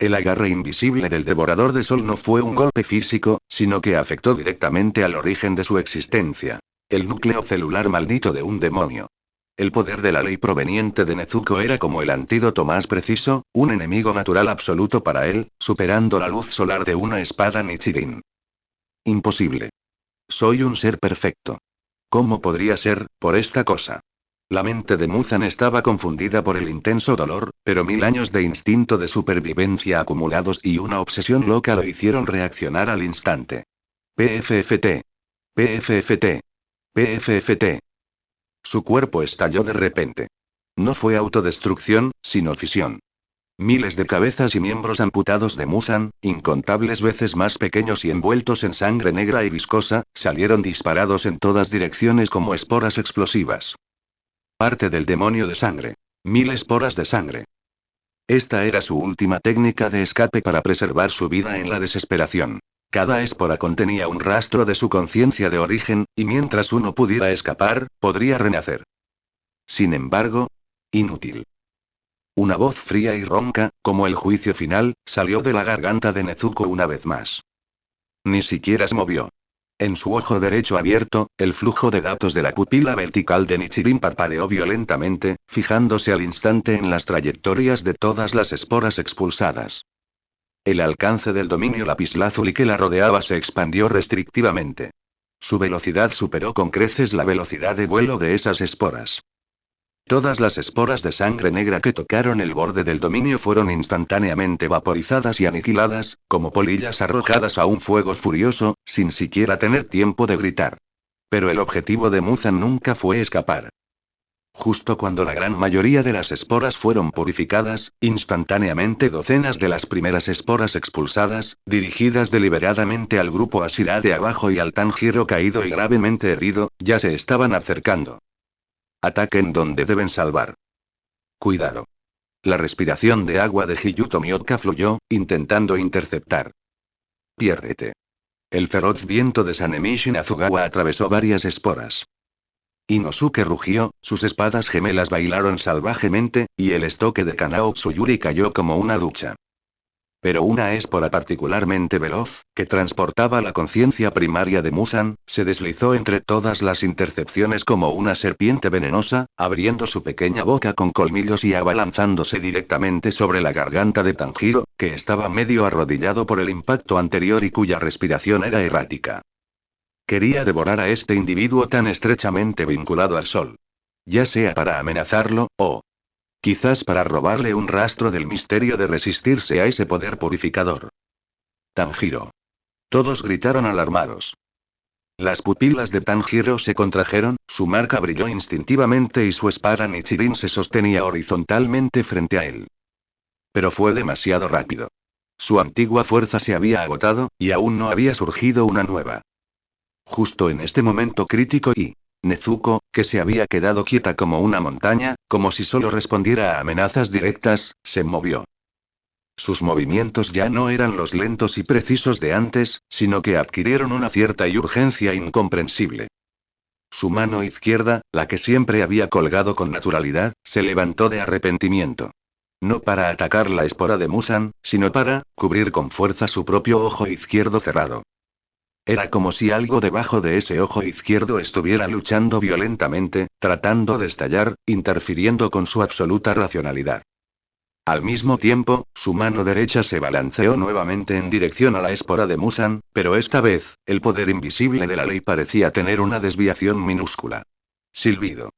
El agarre invisible del devorador de sol no fue un golpe físico, sino que afectó directamente al origen de su existencia. El núcleo celular maldito de un demonio. El poder de la ley proveniente de Nezuko era como el antídoto más preciso, un enemigo natural absoluto para él, superando la luz solar de una espada Nichirin. Imposible. Soy un ser perfecto. ¿Cómo podría ser, por esta cosa? La mente de Muzan estaba confundida por el intenso dolor, pero 1000 años de instinto de supervivencia acumulados y una obsesión loca lo hicieron reaccionar al instante. PFFT. PFFT. PFFT. Su cuerpo estalló de repente. No fue autodestrucción, sino fisión. Miles de cabezas y miembros amputados de Muzan, incontables veces más pequeños y envueltos en sangre negra y viscosa, salieron disparados en todas direcciones como esporas explosivas. Parte del demonio de sangre. 1000 esporas de sangre. Esta era su última técnica de escape para preservar su vida en la desesperación. Cada espora contenía un rastro de su conciencia de origen, y mientras uno pudiera escapar, podría renacer. Sin embargo, inútil. Una voz fría y ronca, como el juicio final, salió de la garganta de Nezuko una vez más. Ni siquiera se movió. En su ojo derecho abierto, el flujo de datos de la pupila vertical de Nichirin parpadeó violentamente, fijándose al instante en las trayectorias de todas las esporas expulsadas. El alcance del dominio lapislázuli que la rodeaba se expandió restrictivamente. Su velocidad superó con creces la velocidad de vuelo de esas esporas. Todas las esporas de sangre negra que tocaron el borde del dominio fueron instantáneamente vaporizadas y aniquiladas, como polillas arrojadas a un fuego furioso, sin siquiera tener tiempo de gritar. Pero el objetivo de Muzan nunca fue escapar. Justo cuando la gran mayoría de las esporas fueron purificadas, instantáneamente docenas de las primeras esporas expulsadas, dirigidas deliberadamente al grupo Ashira de abajo y al Tanjiro caído y gravemente herido, ya se estaban acercando. Ataquen donde deben salvar. Cuidado. La respiración de agua de Hiyuto Mioka fluyó, intentando interceptar. Piérdete. El feroz viento de Sanemi Azugawa atravesó varias esporas. Inosuke rugió, sus espadas gemelas bailaron salvajemente, y el estoque de Kanao Tsuyuri cayó como una ducha. Pero una espora particularmente veloz, que transportaba la conciencia primaria de Muzan, se deslizó entre todas las intercepciones como una serpiente venenosa, abriendo su pequeña boca con colmillos y abalanzándose directamente sobre la garganta de Tanjiro, que estaba medio arrodillado por el impacto anterior y cuya respiración era errática. Quería devorar a este individuo tan estrechamente vinculado al sol. Ya sea para amenazarlo, o quizás para robarle un rastro del misterio de resistirse a ese poder purificador. Tanjiro. Todos gritaron alarmados. Las pupilas de Tanjiro se contrajeron, su marca brilló instintivamente y su espada Nichirin se sostenía horizontalmente frente a él. Pero fue demasiado rápido. Su antigua fuerza se había agotado, y aún no había surgido una nueva. Justo en este momento crítico Nezuko, que se había quedado quieta como una montaña, como si solo respondiera a amenazas directas, se movió. Sus movimientos ya no eran los lentos y precisos de antes, sino que adquirieron una cierta y urgencia incomprensible. Su mano izquierda, la que siempre había colgado con naturalidad, se levantó de arrepentimiento. No para atacar la espora de Muzan, sino para cubrir con fuerza su propio ojo izquierdo cerrado. Era como si algo debajo de ese ojo izquierdo estuviera luchando violentamente, tratando de estallar, interfiriendo con su absoluta racionalidad. Al mismo tiempo, su mano derecha se balanceó nuevamente en dirección a la espora de Muzan, pero esta vez, el poder invisible de la ley parecía tener una desviación minúscula. Silbido.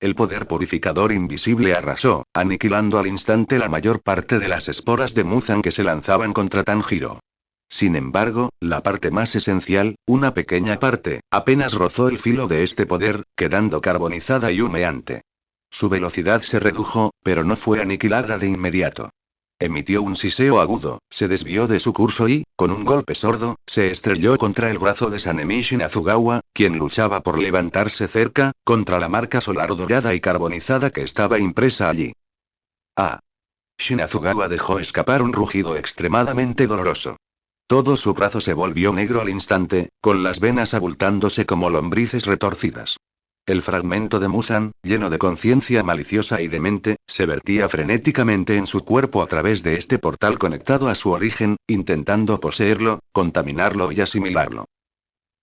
El poder purificador invisible arrasó, aniquilando al instante la mayor parte de las esporas de Muzan que se lanzaban contra Tanjiro. Sin embargo, la parte más esencial, una pequeña parte, apenas rozó el filo de este poder, quedando carbonizada y humeante. Su velocidad se redujo, pero no fue aniquilada de inmediato. Emitió un siseo agudo, se desvió de su curso y, con un golpe sordo, se estrelló contra el brazo de Sanemi Azugawa, quien luchaba por levantarse cerca, contra la marca solar dorada y carbonizada que estaba impresa allí. Ah. Azugawa dejó escapar un rugido extremadamente doloroso. Todo su brazo se volvió negro al instante, con las venas abultándose como lombrices retorcidas. El fragmento de Muzan, lleno de conciencia maliciosa y demente, se vertía frenéticamente en su cuerpo a través de este portal conectado a su origen, intentando poseerlo, contaminarlo y asimilarlo.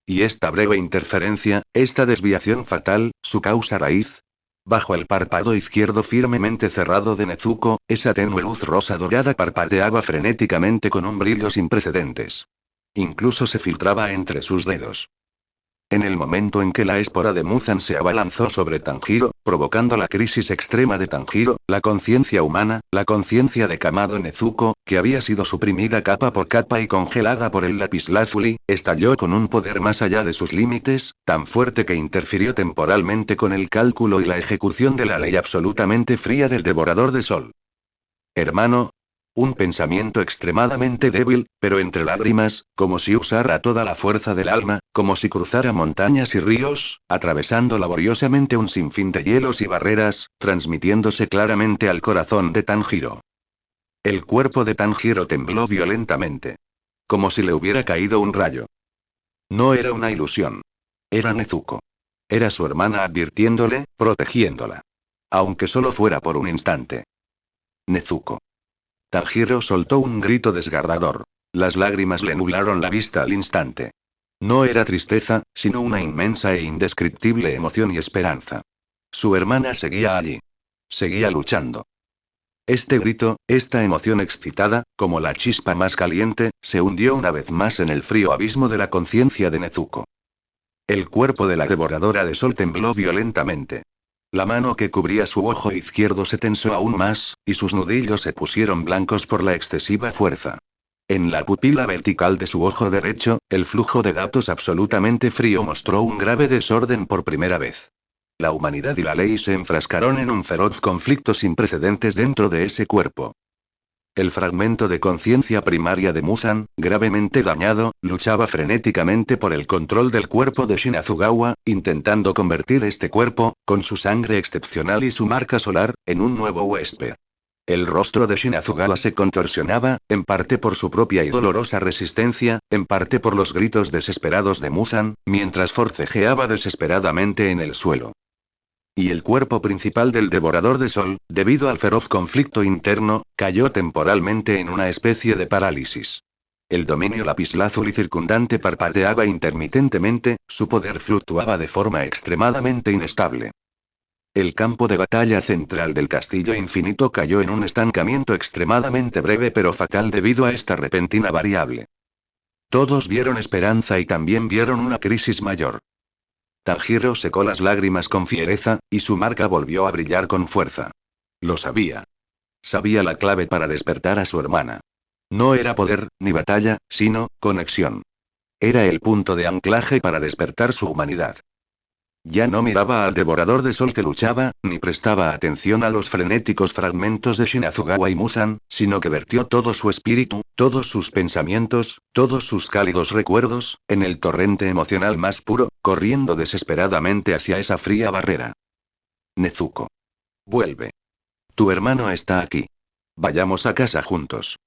Y esta breve interferencia, esta desviación fatal, su causa raíz. Bajo el párpado izquierdo firmemente cerrado de Nezuko, esa tenue luz rosa dorada parpadeaba frenéticamente con un brillo sin precedentes. Incluso se filtraba entre sus dedos. En el momento en que la espora de Muzan se abalanzó sobre Tanjiro, provocando la crisis extrema de Tanjiro, la conciencia humana, la conciencia de Kamado Nezuko, que había sido suprimida capa por capa y congelada por el lapislázuli, estalló con un poder más allá de sus límites, tan fuerte que interfirió temporalmente con el cálculo y la ejecución de la ley absolutamente fría del devorador de sol. Hermano. Un pensamiento extremadamente débil, pero entre lágrimas, como si usara toda la fuerza del alma, como si cruzara montañas y ríos, atravesando laboriosamente un sinfín de hielos y barreras, transmitiéndose claramente al corazón de Tanjiro. El cuerpo de Tanjiro tembló violentamente. Como si le hubiera caído un rayo. No era una ilusión. Era Nezuko. Era su hermana advirtiéndole, protegiéndola. Aunque solo fuera por un instante. Nezuko. Tanjiro soltó un grito desgarrador. Las lágrimas le nublaron la vista al instante. No era tristeza, sino una inmensa e indescriptible emoción y esperanza. Su hermana seguía allí. Seguía luchando. Este grito, esta emoción excitada, como la chispa más caliente, se hundió una vez más en el frío abismo de la conciencia de Nezuko. El cuerpo de la devoradora de sol tembló violentamente. La mano que cubría su ojo izquierdo se tensó aún más, y sus nudillos se pusieron blancos por la excesiva fuerza. En la pupila vertical de su ojo derecho, el flujo de datos absolutamente frío mostró un grave desorden por primera vez. La humanidad y la ley se enfrascaron en un feroz conflicto sin precedentes dentro de ese cuerpo. El fragmento de conciencia primaria de Muzan, gravemente dañado, luchaba frenéticamente por el control del cuerpo de Shinazugawa, intentando convertir este cuerpo, con su sangre excepcional y su marca solar, en un nuevo huésped. El rostro de Shinazugawa se contorsionaba, en parte por su propia y dolorosa resistencia, en parte por los gritos desesperados de Muzan, mientras forcejeaba desesperadamente en el suelo. Y el cuerpo principal del devorador de sol, debido al feroz conflicto interno, cayó temporalmente en una especie de parálisis. El dominio lapislázuli circundante parpadeaba intermitentemente, su poder fluctuaba de forma extremadamente inestable. El campo de batalla central del castillo infinito cayó en un estancamiento extremadamente breve pero fatal debido a esta repentina variable. Todos vieron esperanza y también vieron una crisis mayor. Tanjiro secó las lágrimas con fiereza, y su marca volvió a brillar con fuerza. Lo sabía. Sabía la clave para despertar a su hermana. No era poder, ni batalla, sino, conexión. Era el punto de anclaje para despertar su humanidad. Ya no miraba al devorador de sol que luchaba, ni prestaba atención a los frenéticos fragmentos de Shinazugawa y Muzan, sino que vertió todo su espíritu, todos sus pensamientos, todos sus cálidos recuerdos, en el torrente emocional más puro, corriendo desesperadamente hacia esa fría barrera. Nezuko. Vuelve. Tu hermano está aquí. Vayamos a casa juntos.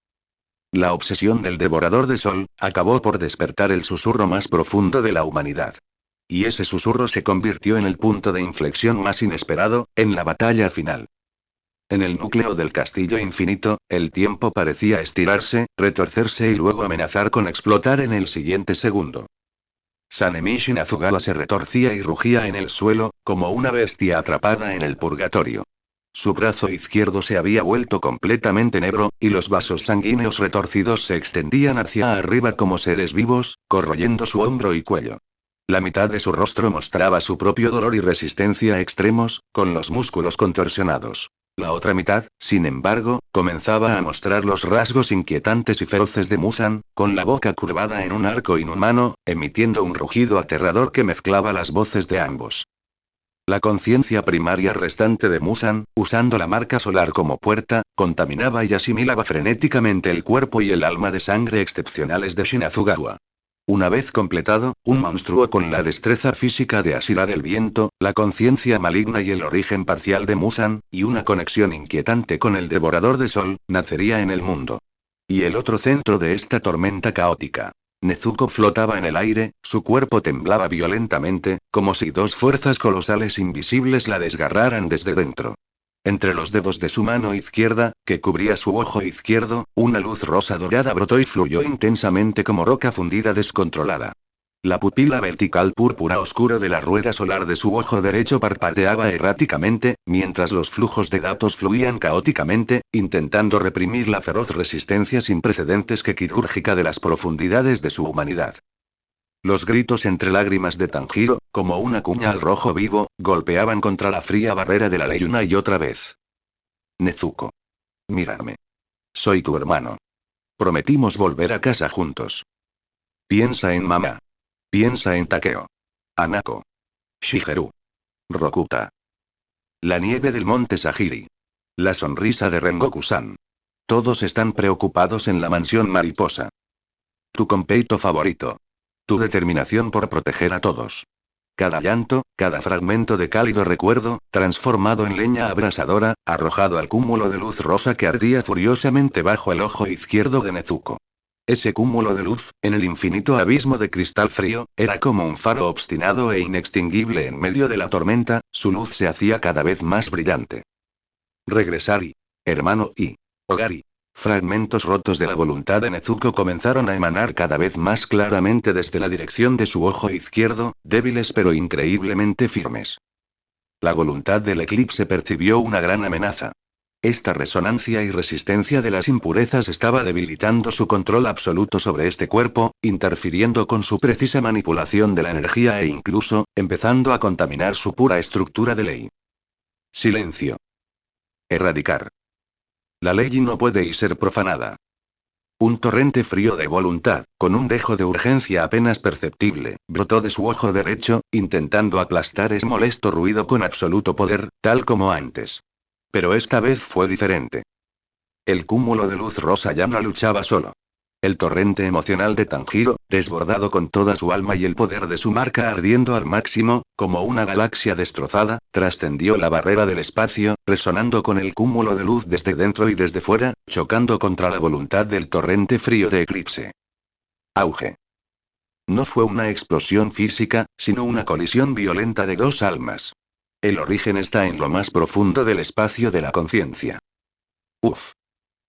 La obsesión del devorador de sol, acabó por despertar el susurro más profundo de la humanidad. Y ese susurro se convirtió en el punto de inflexión más inesperado, en la batalla final. En el núcleo del castillo infinito, el tiempo parecía estirarse, retorcerse y luego amenazar con explotar en el siguiente segundo. Sanemi Shinazugawa se retorcía y rugía en el suelo, como una bestia atrapada en el purgatorio. Su brazo izquierdo se había vuelto completamente negro, y los vasos sanguíneos retorcidos se extendían hacia arriba como seres vivos, corroyendo su hombro y cuello. La mitad de su rostro mostraba su propio dolor y resistencia extremos, con los músculos contorsionados. La otra mitad, sin embargo, comenzaba a mostrar los rasgos inquietantes y feroces de Muzan, con la boca curvada en un arco inhumano, emitiendo un rugido aterrador que mezclaba las voces de ambos. La conciencia primaria restante de Muzan, usando la marca solar como puerta, contaminaba y asimilaba frenéticamente el cuerpo y el alma de sangre excepcionales de Shinazugawa. Una vez completado, un monstruo con la destreza física de Asira del viento, la conciencia maligna y el origen parcial de Muzan, y una conexión inquietante con el devorador de sol, nacería en el mundo. Y el otro centro de esta tormenta caótica. Nezuko flotaba en el aire, su cuerpo temblaba violentamente, como si dos fuerzas colosales invisibles la desgarraran desde dentro. Entre los dedos de su mano izquierda, que cubría su ojo izquierdo, una luz rosa dorada brotó y fluyó intensamente como roca fundida descontrolada. La pupila vertical púrpura oscuro de la rueda solar de su ojo derecho parpadeaba erráticamente, mientras los flujos de datos fluían caóticamente, intentando reprimir la feroz resistencia sin precedentes que quirúrgica de las profundidades de su humanidad. Los gritos entre lágrimas de Tanjiro, como una cuña al rojo vivo, golpeaban contra la fría barrera de la ley una y otra vez. Nezuko. Mírame. Soy tu hermano. Prometimos volver a casa juntos. Piensa en mamá. Piensa en Takeo. Anako. Shigeru. Rokuta. La nieve del monte Sagiri. La sonrisa de Rengoku-san. Todos están preocupados en la mansión mariposa. Tu compeito favorito. Tu determinación por proteger a todos. Cada llanto, cada fragmento de cálido recuerdo, transformado en leña abrasadora, arrojado al cúmulo de luz rosa que ardía furiosamente bajo el ojo izquierdo de Nezuko. Ese cúmulo de luz, en el infinito abismo de cristal frío, era como un faro obstinado e inextinguible en medio de la tormenta, su luz se hacía cada vez más brillante. Regresar y, hermano y, hogar y, fragmentos rotos de la voluntad de Nezuko comenzaron a emanar cada vez más claramente desde la dirección de su ojo izquierdo, débiles pero increíblemente firmes. La voluntad del eclipse percibió una gran amenaza. Esta resonancia y resistencia de las impurezas estaba debilitando su control absoluto sobre este cuerpo, interfiriendo con su precisa manipulación de la energía e incluso, empezando a contaminar su pura estructura de ley. Silencio. Erradicar. La ley no puede y ser profanada. Un torrente frío de voluntad, con un dejo de urgencia apenas perceptible, brotó de su ojo derecho, intentando aplastar ese molesto ruido con absoluto poder, tal como antes. Pero esta vez fue diferente. El cúmulo de luz rosa ya no luchaba solo. El torrente emocional de Tanjiro, desbordado con toda su alma y el poder de su marca ardiendo al máximo, como una galaxia destrozada, trascendió la barrera del espacio, resonando con el cúmulo de luz desde dentro y desde fuera, chocando contra la voluntad del torrente frío de Eclipse. Auge. No fue una explosión física, sino una colisión violenta de dos almas. El origen está en lo más profundo del espacio de la conciencia. Uf.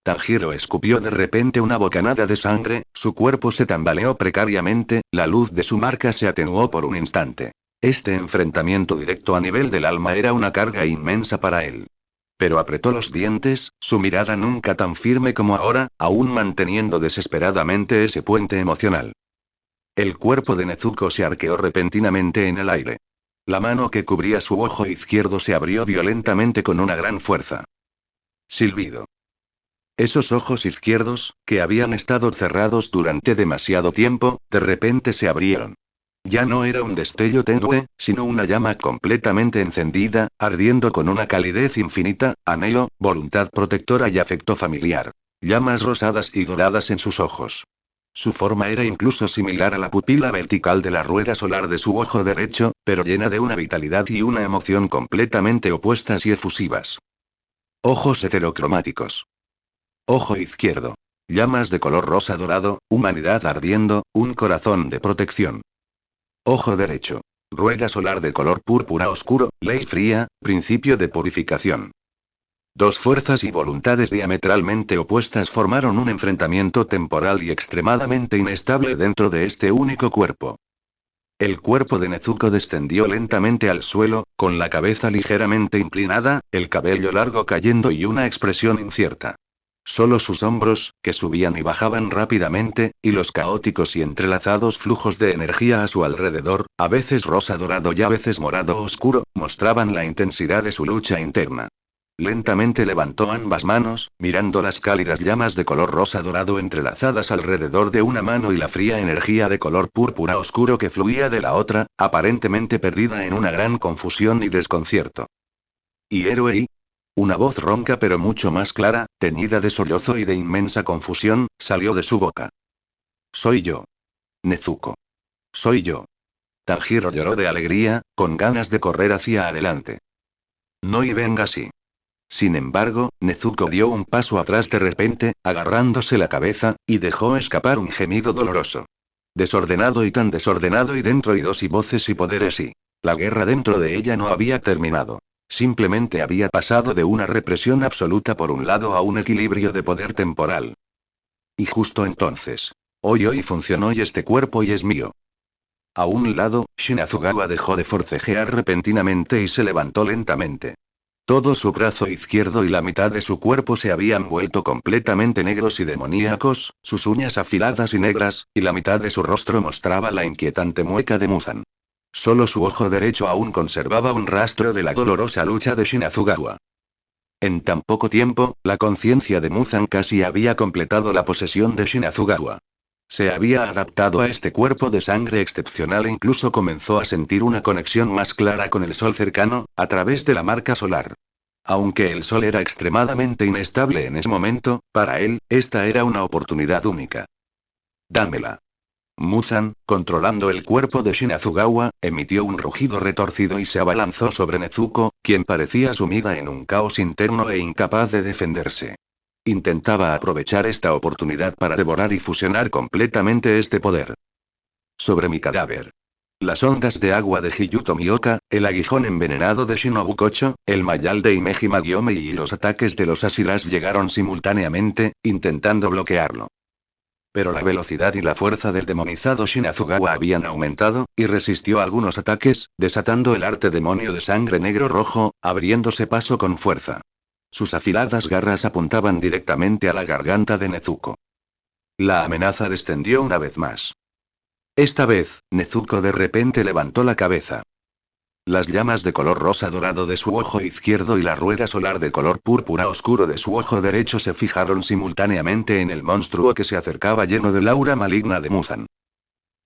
Tanjiro escupió de repente una bocanada de sangre, su cuerpo se tambaleó precariamente, la luz de su marca se atenuó por un instante. Este enfrentamiento directo a nivel del alma era una carga inmensa para él. Pero apretó los dientes, su mirada nunca tan firme como ahora, aún manteniendo desesperadamente ese puente emocional. El cuerpo de Nezuko se arqueó repentinamente en el aire. La mano que cubría su ojo izquierdo se abrió violentamente con una gran fuerza. Silbido. Esos ojos izquierdos, que habían estado cerrados durante demasiado tiempo, de repente se abrieron. Ya no era un destello tenue, sino una llama completamente encendida, ardiendo con una calidez infinita, anhelo, voluntad protectora y afecto familiar. Llamas rosadas y doradas en sus ojos. Su forma era incluso similar a la pupila vertical de la rueda solar de su ojo derecho, pero llena de una vitalidad y una emoción completamente opuestas y efusivas. Ojos heterocromáticos. Ojo izquierdo. Llamas de color rosa dorado, humanidad ardiendo, un corazón de protección. Ojo derecho. Rueda solar de color púrpura oscuro, ley fría, principio de purificación. Dos fuerzas y voluntades diametralmente opuestas formaron un enfrentamiento temporal y extremadamente inestable dentro de este único cuerpo. El cuerpo de Nezuko descendió lentamente al suelo, con la cabeza ligeramente inclinada, el cabello largo cayendo y una expresión incierta. Solo sus hombros, que subían y bajaban rápidamente, y los caóticos y entrelazados flujos de energía a su alrededor, a veces rosa dorado y a veces morado oscuro, mostraban la intensidad de su lucha interna. Lentamente levantó ambas manos, mirando las cálidas llamas de color rosa dorado entrelazadas alrededor de una mano y la fría energía de color púrpura oscuro que fluía de la otra, aparentemente perdida en una gran confusión y desconcierto. ¿Y héroe y? Una voz ronca pero mucho más clara, teñida de sollozo y de inmensa confusión, salió de su boca. Soy yo. Nezuko. Soy yo. Tanjiro lloró de alegría, con ganas de correr hacia adelante. No y venga así. Sin embargo, Nezuko dio un paso atrás de repente, agarrándose la cabeza, y dejó escapar un gemido doloroso. Desordenado y tan desordenado y dentro y dos y voces y poderes y... La guerra dentro de ella no había terminado. Simplemente había pasado de una represión absoluta por un lado a un equilibrio de poder temporal. Y justo entonces. Hoy funcionó y este cuerpo y es mío. A un lado, Shinazugawa dejó de forcejear repentinamente y se levantó lentamente. Todo su brazo izquierdo y la mitad de su cuerpo se habían vuelto completamente negros y demoníacos, sus uñas afiladas y negras, y la mitad de su rostro mostraba la inquietante mueca de Muzan. Solo su ojo derecho aún conservaba un rastro de la dolorosa lucha de Shinazugawa. En tan poco tiempo, la conciencia de Muzan casi había completado la posesión de Shinazugawa. Se había adaptado a este cuerpo de sangre excepcional e incluso comenzó a sentir una conexión más clara con el sol cercano, a través de la marca solar. Aunque el sol era extremadamente inestable en ese momento, para él, esta era una oportunidad única. Dámela. Muzan, controlando el cuerpo de Shinazugawa, emitió un rugido retorcido y se abalanzó sobre Nezuko, quien parecía sumida en un caos interno e incapaz de defenderse. Intentaba aprovechar esta oportunidad para devorar y fusionar completamente este poder. Sobre mi cadáver. Las ondas de agua de Hiyuto Mioka, el aguijón envenenado de Shinobu Kocho, el mayal de Imeji Magyome y los ataques de los Asiras llegaron simultáneamente, intentando bloquearlo. Pero la velocidad y la fuerza del demonizado Shinazugawa habían aumentado, y resistió algunos ataques, desatando el arte demonio de sangre negro-rojo, abriéndose paso con fuerza. Sus afiladas garras apuntaban directamente a la garganta de Nezuko. La amenaza descendió una vez más. Esta vez, Nezuko de repente levantó la cabeza. Las llamas de color rosa dorado de su ojo izquierdo y la rueda solar de color púrpura oscuro de su ojo derecho se fijaron simultáneamente en el monstruo que se acercaba lleno del aura maligna de Muzan.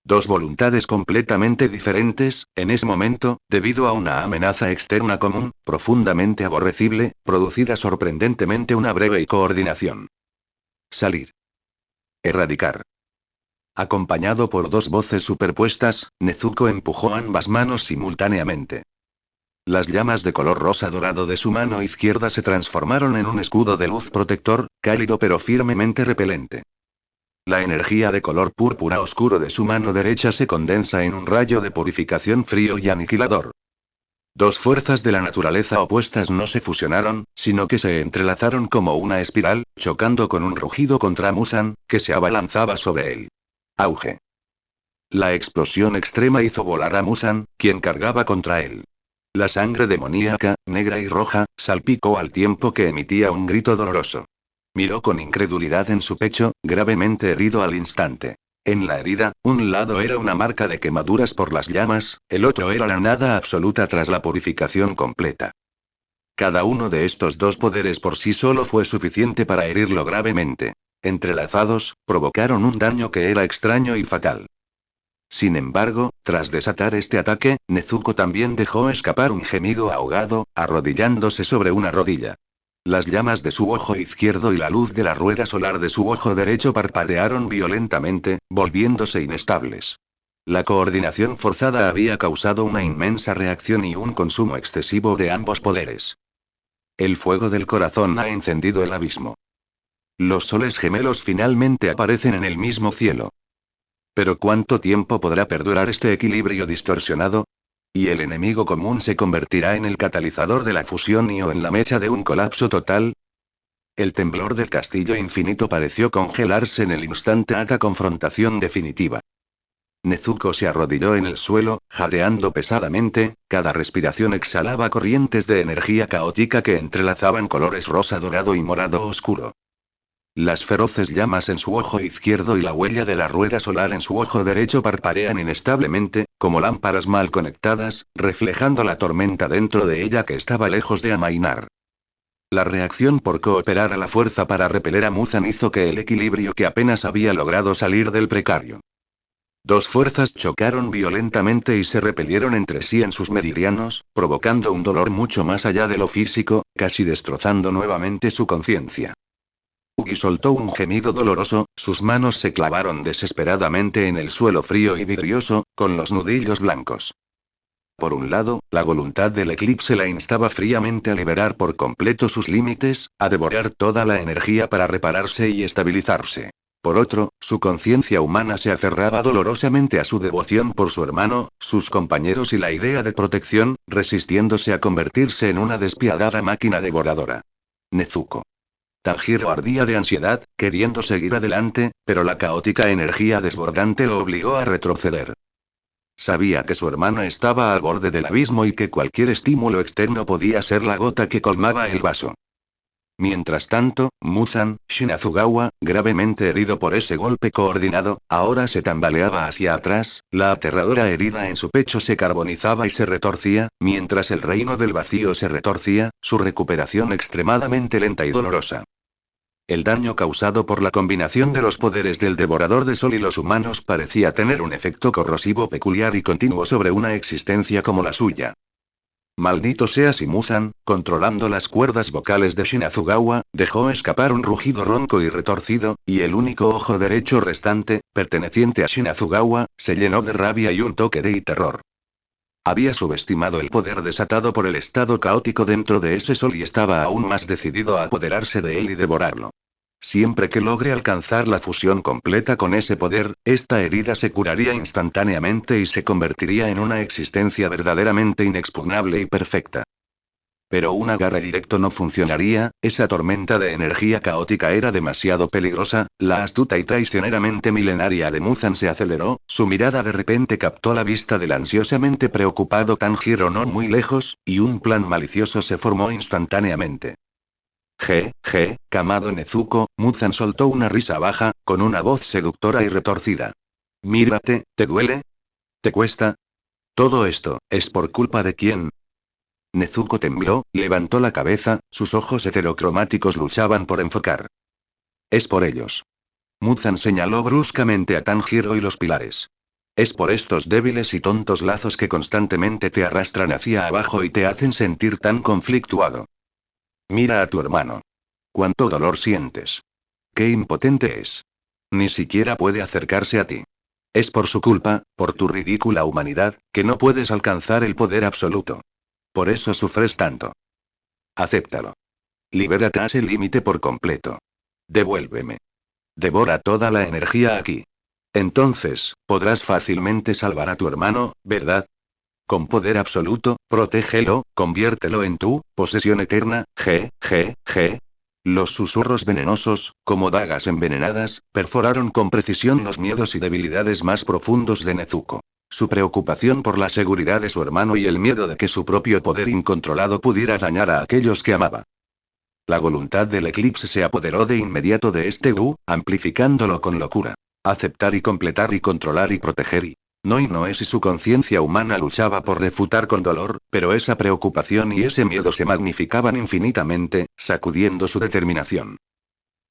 Dos voluntades completamente diferentes, en ese momento, debido a una amenaza externa común, profundamente aborrecible, producida sorprendentemente una breve y coordinación. Salir. Erradicar. Acompañado por dos voces superpuestas, Nezuko empujó ambas manos simultáneamente. Las llamas de color rosa dorado de su mano izquierda se transformaron en un escudo de luz protector, cálido pero firmemente repelente. La energía de color púrpura oscuro de su mano derecha se condensa en un rayo de purificación frío y aniquilador. Dos fuerzas de la naturaleza opuestas no se fusionaron, sino que se entrelazaron como una espiral, chocando con un rugido contra Muzan, que se abalanzaba sobre él. Auge. La explosión extrema hizo volar a Muzan, quien cargaba contra él. La sangre demoníaca, negra y roja, salpicó al tiempo que emitía un grito doloroso. Miró con incredulidad en su pecho, gravemente herido al instante. En la herida, un lado era una marca de quemaduras por las llamas, el otro era la nada absoluta tras la purificación completa. Cada uno de estos dos poderes por sí solo fue suficiente para herirlo gravemente. Entrelazados, provocaron un daño que era extraño y fatal. Sin embargo, tras desatar este ataque, Nezuko también dejó escapar un gemido ahogado, arrodillándose sobre una rodilla. Las llamas de su ojo izquierdo y la luz de la rueda solar de su ojo derecho parpadearon violentamente, volviéndose inestables. La coordinación forzada había causado una inmensa reacción y un consumo excesivo de ambos poderes. El fuego del corazón ha encendido el abismo. Los soles gemelos finalmente aparecen en el mismo cielo. Pero ¿cuánto tiempo podrá perdurar este equilibrio distorsionado? ¿Y el enemigo común se convertirá en el catalizador de la fusión y o en la mecha de un colapso total? El temblor del castillo infinito pareció congelarse en el instante a la confrontación definitiva. Nezuko se arrodilló en el suelo, jadeando pesadamente, cada respiración exhalaba corrientes de energía caótica que entrelazaban colores rosa dorado y morado oscuro. Las feroces llamas en su ojo izquierdo y la huella de la rueda solar en su ojo derecho parpadean inestablemente, como lámparas mal conectadas, reflejando la tormenta dentro de ella que estaba lejos de amainar. La reacción por cooperar a la fuerza para repeler a Muzan hizo que el equilibrio que apenas había logrado salir del precario. Dos fuerzas chocaron violentamente y se repelieron entre sí en sus meridianos, provocando un dolor mucho más allá de lo físico, casi destrozando nuevamente su conciencia. Ugi soltó un gemido doloroso, sus manos se clavaron desesperadamente en el suelo frío y vidrioso, con los nudillos blancos. Por un lado, la voluntad del eclipse la instaba fríamente a liberar por completo sus límites, a devorar toda la energía para repararse y estabilizarse. Por otro, su conciencia humana se aferraba dolorosamente a su devoción por su hermano, sus compañeros y la idea de protección, resistiéndose a convertirse en una despiadada máquina devoradora. Nezuko. Tanjiro ardía de ansiedad, queriendo seguir adelante, pero la caótica energía desbordante lo obligó a retroceder. Sabía que su hermano estaba al borde del abismo y que cualquier estímulo externo podía ser la gota que colmaba el vaso. Mientras tanto, Muzan, Shinazugawa, gravemente herido por ese golpe coordinado, ahora se tambaleaba hacia atrás, la aterradora herida en su pecho se carbonizaba y se retorcía, mientras el reino del vacío se retorcía, su recuperación extremadamente lenta y dolorosa. El daño causado por la combinación de los poderes del Devorador de Sol y los humanos parecía tener un efecto corrosivo peculiar y continuo sobre una existencia como la suya. Maldito sea si Muzan, controlando las cuerdas vocales de Shinazugawa, dejó escapar un rugido ronco y retorcido, y el único ojo derecho restante, perteneciente a Shinazugawa, se llenó de rabia y un toque de terror. Había subestimado el poder desatado por el estado caótico dentro de ese sol y estaba aún más decidido a apoderarse de él y devorarlo. Siempre que logre alcanzar la fusión completa con ese poder, esta herida se curaría instantáneamente y se convertiría en una existencia verdaderamente inexpugnable y perfecta. Pero un agarre directo no funcionaría, esa tormenta de energía caótica era demasiado peligrosa, la astuta y traicioneramente milenaria de Muzan se aceleró, su mirada de repente captó la vista del ansiosamente preocupado Tanjiro no muy lejos, y un plan malicioso se formó instantáneamente. Kamado Nezuko, Muzan soltó una risa baja, con una voz seductora y retorcida. Mírate, ¿te duele? ¿Te cuesta? Todo esto, ¿es por culpa de quién? Nezuko tembló, levantó la cabeza, sus ojos heterocromáticos luchaban por enfocar. Es por ellos. Muzan señaló bruscamente a Tanjiro y los pilares. Es por estos débiles y tontos lazos que constantemente te arrastran hacia abajo y te hacen sentir tan conflictuado. Mira a tu hermano. ¿Cuánto dolor sientes? Qué impotente es. Ni siquiera puede acercarse a ti. Es por su culpa, por tu ridícula humanidad, que no puedes alcanzar el poder absoluto. Por eso sufres tanto. Acéptalo. Libérate a ese límite por completo. Devuélveme. Devora toda la energía aquí. Entonces, podrás fácilmente salvar a tu hermano, ¿verdad? Con poder absoluto, protégelo, conviértelo en tu posesión eterna, Los susurros venenosos, como dagas envenenadas, perforaron con precisión los miedos y debilidades más profundos de Nezuko. Su preocupación por la seguridad de su hermano y el miedo de que su propio poder incontrolado pudiera dañar a aquellos que amaba. La voluntad del eclipse se apoderó de inmediato de este amplificándolo con locura. Aceptar y completar y controlar y proteger y no es y su conciencia humana luchaba por refutar con dolor, pero esa preocupación y ese miedo se magnificaban infinitamente, sacudiendo su determinación.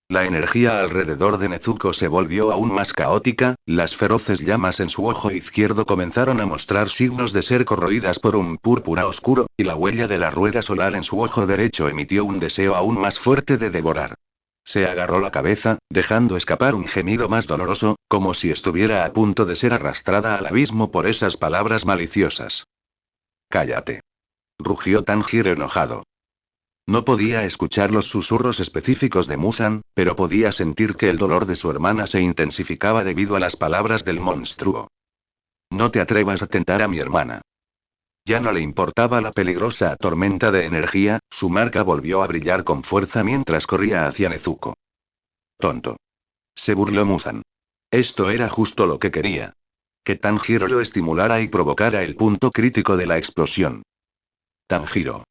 La energía alrededor de Nezuko se volvió aún más caótica, las feroces llamas en su ojo izquierdo comenzaron a mostrar signos de ser corroídas por un púrpura oscuro, y la huella de la rueda solar en su ojo derecho emitió un deseo aún más fuerte de devorar. Se agarró la cabeza, dejando escapar un gemido más doloroso, como si estuviera a punto de ser arrastrada al abismo por esas palabras maliciosas. Cállate. Rugió Tanjiro enojado. No podía escuchar los susurros específicos de Muzan, pero podía sentir que el dolor de su hermana se intensificaba debido a las palabras del monstruo. No te atrevas a tentar a mi hermana. Ya no le importaba la peligrosa tormenta de energía, su marca volvió a brillar con fuerza mientras corría hacia Nezuko. Tonto. Se burló Muzan. Esto era justo lo que quería. Que Tanjiro lo estimulara y provocara el punto crítico de la explosión. Tanjiro.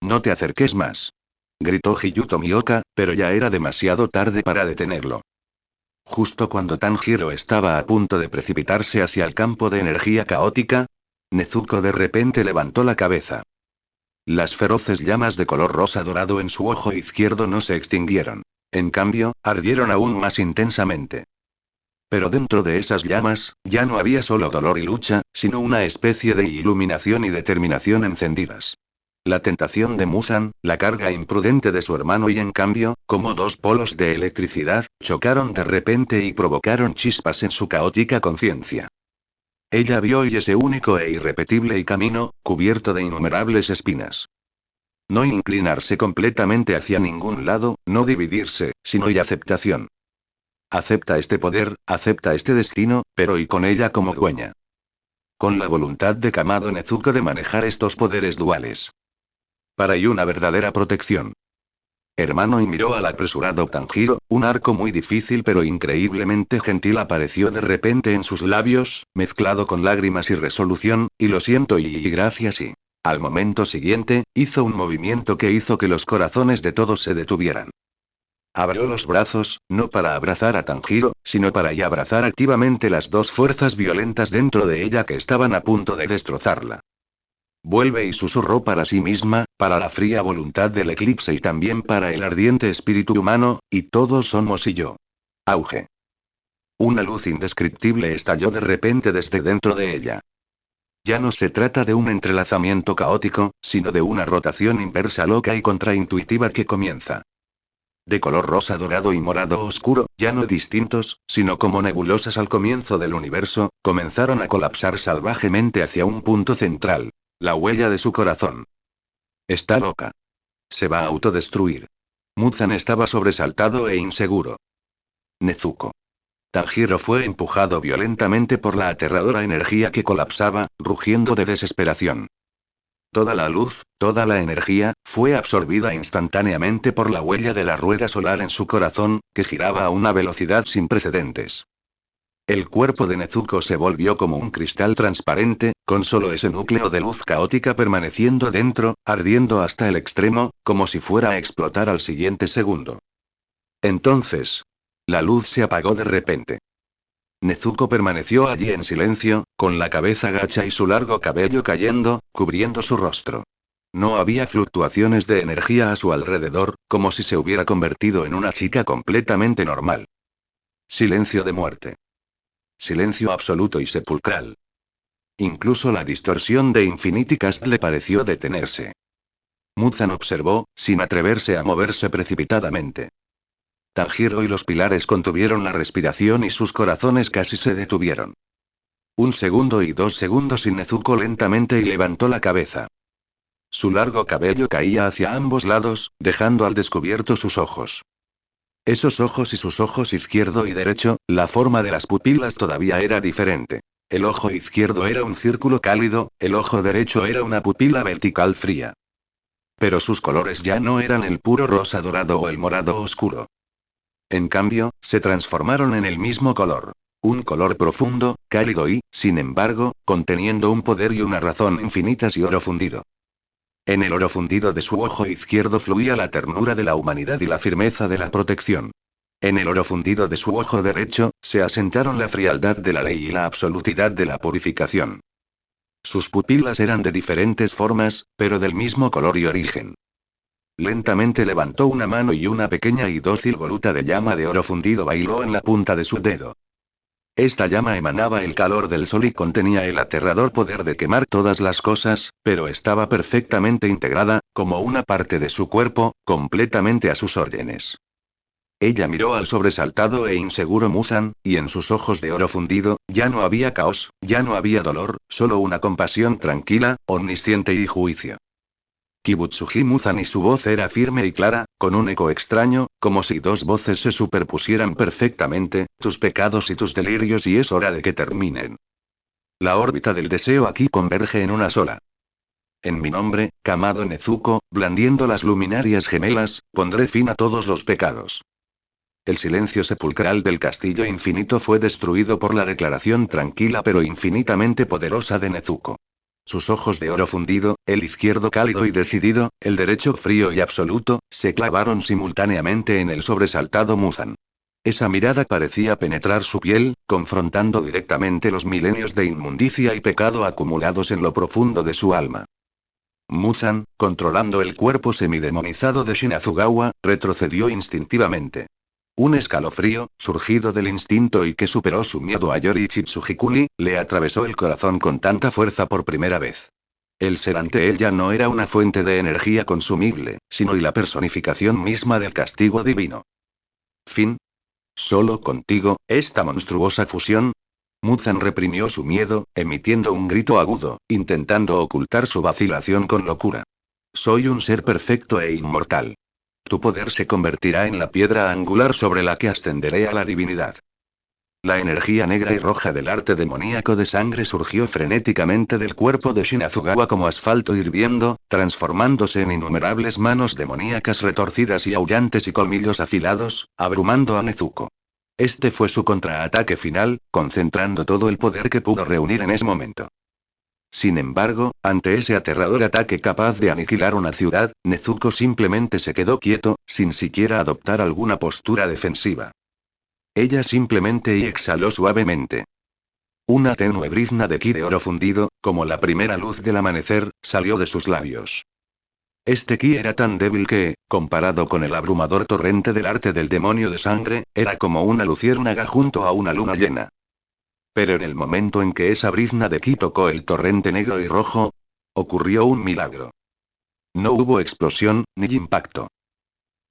No te acerques más. Gritó Hiyuto Mioka, pero ya era demasiado tarde para detenerlo. Justo cuando Tanjiro estaba a punto de precipitarse hacia el campo de energía caótica, Nezuko de repente levantó la cabeza. Las feroces llamas de color rosa dorado en su ojo izquierdo no se extinguieron. En cambio, ardieron aún más intensamente. Pero dentro de esas llamas, ya no había solo dolor y lucha, sino una especie de iluminación y determinación encendidas. La tentación de Muzan, la carga imprudente de su hermano y en cambio, como dos polos de electricidad, chocaron de repente y provocaron chispas en su caótica conciencia. Ella vio y ese único e irrepetible y camino, cubierto de innumerables espinas. No inclinarse completamente hacia ningún lado, no dividirse, sino y aceptación. Acepta este poder, acepta este destino, pero y con ella como dueña. Con la voluntad de Kamado Nezuko de manejar estos poderes duales. Para y una verdadera protección. Hermano, y miró al apresurado Tanjiro, un arco muy difícil pero increíblemente gentil apareció de repente en sus labios, mezclado con lágrimas y resolución, y lo siento y gracias y... Al momento siguiente, hizo un movimiento que hizo que los corazones de todos se detuvieran. Abrió los brazos, no para abrazar a Tanjiro, sino para y abrazar activamente las dos fuerzas violentas dentro de ella que estaban a punto de destrozarla. Vuelve y susurró para sí misma, para la fría voluntad del eclipse y también para el ardiente espíritu humano, y todos somos y yo. Auge. Una luz indescriptible estalló de repente desde dentro de ella. Ya no se trata de un entrelazamiento caótico, sino de una rotación inversa loca y contraintuitiva que comienza. De color rosa dorado y morado oscuro, ya no distintos, sino como nebulosas al comienzo del universo, comenzaron a colapsar salvajemente hacia un punto central. La huella de su corazón. Está loca. Se va a autodestruir. Muzan estaba sobresaltado e inseguro. Nezuko. Tanjiro fue empujado violentamente por la aterradora energía que colapsaba, rugiendo de desesperación. Toda la luz, toda la energía, fue absorbida instantáneamente por la huella de la rueda solar en su corazón, que giraba a una velocidad sin precedentes. El cuerpo de Nezuko se volvió como un cristal transparente, con solo ese núcleo de luz caótica permaneciendo dentro, ardiendo hasta el extremo, como si fuera a explotar al siguiente segundo. Entonces, la luz se apagó de repente. Nezuko permaneció allí en silencio, con la cabeza gacha y su largo cabello cayendo, cubriendo su rostro. No había fluctuaciones de energía a su alrededor, como si se hubiera convertido en una chica completamente normal. Silencio de muerte. Silencio absoluto y sepulcral. Incluso la distorsión de Infinity Cast le pareció detenerse. Muzan observó, sin atreverse a moverse precipitadamente. Tanjiro y los pilares contuvieron la respiración y sus corazones casi se detuvieron. 1 segundo y 2 segundos y Nezuko lentamente y levantó la cabeza. Su largo cabello caía hacia ambos lados, dejando al descubierto sus ojos. Esos ojos y sus ojos izquierdo y derecho, la forma de las pupilas todavía era diferente. El ojo izquierdo era un círculo cálido, el ojo derecho era una pupila vertical fría. Pero sus colores ya no eran el puro rosa dorado o el morado oscuro. En cambio, se transformaron en el mismo color. Un color profundo, cálido y, sin embargo, conteniendo un poder y una razón infinitas y oro fundido. En el oro fundido de su ojo izquierdo fluía la ternura de la humanidad y la firmeza de la protección. En el oro fundido de su ojo derecho, se asentaron la frialdad de la ley y la absolutidad de la purificación. Sus pupilas eran de diferentes formas, pero del mismo color y origen. Lentamente levantó una mano y una pequeña y dócil voluta de llama de oro fundido bailó en la punta de su dedo. Esta llama emanaba el calor del sol y contenía el aterrador poder de quemar todas las cosas, pero estaba perfectamente integrada, como una parte de su cuerpo, completamente a sus órdenes. Ella miró al sobresaltado e inseguro Muzan, y en sus ojos de oro fundido, ya no había caos, ya no había dolor, solo una compasión tranquila, omnisciente y juicio. Kibutsuji Muzan y su voz era firme y clara, con un eco extraño, como si dos voces se superpusieran perfectamente, tus pecados y tus delirios y es hora de que terminen. La órbita del deseo aquí converge en una sola. En mi nombre, Kamado Nezuko, blandiendo las luminarias gemelas, pondré fin a todos los pecados. El silencio sepulcral del castillo infinito fue destruido por la declaración tranquila pero infinitamente poderosa de Nezuko. Sus ojos de oro fundido, el izquierdo cálido y decidido, el derecho frío y absoluto, se clavaron simultáneamente en el sobresaltado Muzan. Esa mirada parecía penetrar su piel, confrontando directamente los milenios de inmundicia y pecado acumulados en lo profundo de su alma. Muzan, controlando el cuerpo semidemonizado de Shinazugawa, retrocedió instintivamente. Un escalofrío, surgido del instinto y que superó su miedo a Yori Chitsujikuni, le atravesó el corazón con tanta fuerza por primera vez. El ser ante él ya no era una fuente de energía consumible, sino y la personificación misma del castigo divino. Fin. Solo contigo, esta monstruosa fusión. Muzan reprimió su miedo, emitiendo un grito agudo, intentando ocultar su vacilación con locura. Soy un ser perfecto e inmortal. Tu poder se convertirá en la piedra angular sobre la que ascenderé a la divinidad. La energía negra y roja del arte demoníaco de sangre surgió frenéticamente del cuerpo de Shinazugawa como asfalto hirviendo, transformándose en innumerables manos demoníacas retorcidas y aullantes y colmillos afilados, abrumando a Nezuko. Este fue su contraataque final, concentrando todo el poder que pudo reunir en ese momento. Sin embargo, ante ese aterrador ataque capaz de aniquilar una ciudad, Nezuko simplemente se quedó quieto, sin siquiera adoptar alguna postura defensiva. Ella simplemente y exhaló suavemente. Una tenue brizna de ki de oro fundido, como la primera luz del amanecer, salió de sus labios. Este ki era tan débil que, comparado con el abrumador torrente del arte del demonio de sangre, era como una luciérnaga junto a una luna llena. Pero en el momento en que esa brizna de ki tocó el torrente negro y rojo, ocurrió un milagro. No hubo explosión, ni impacto.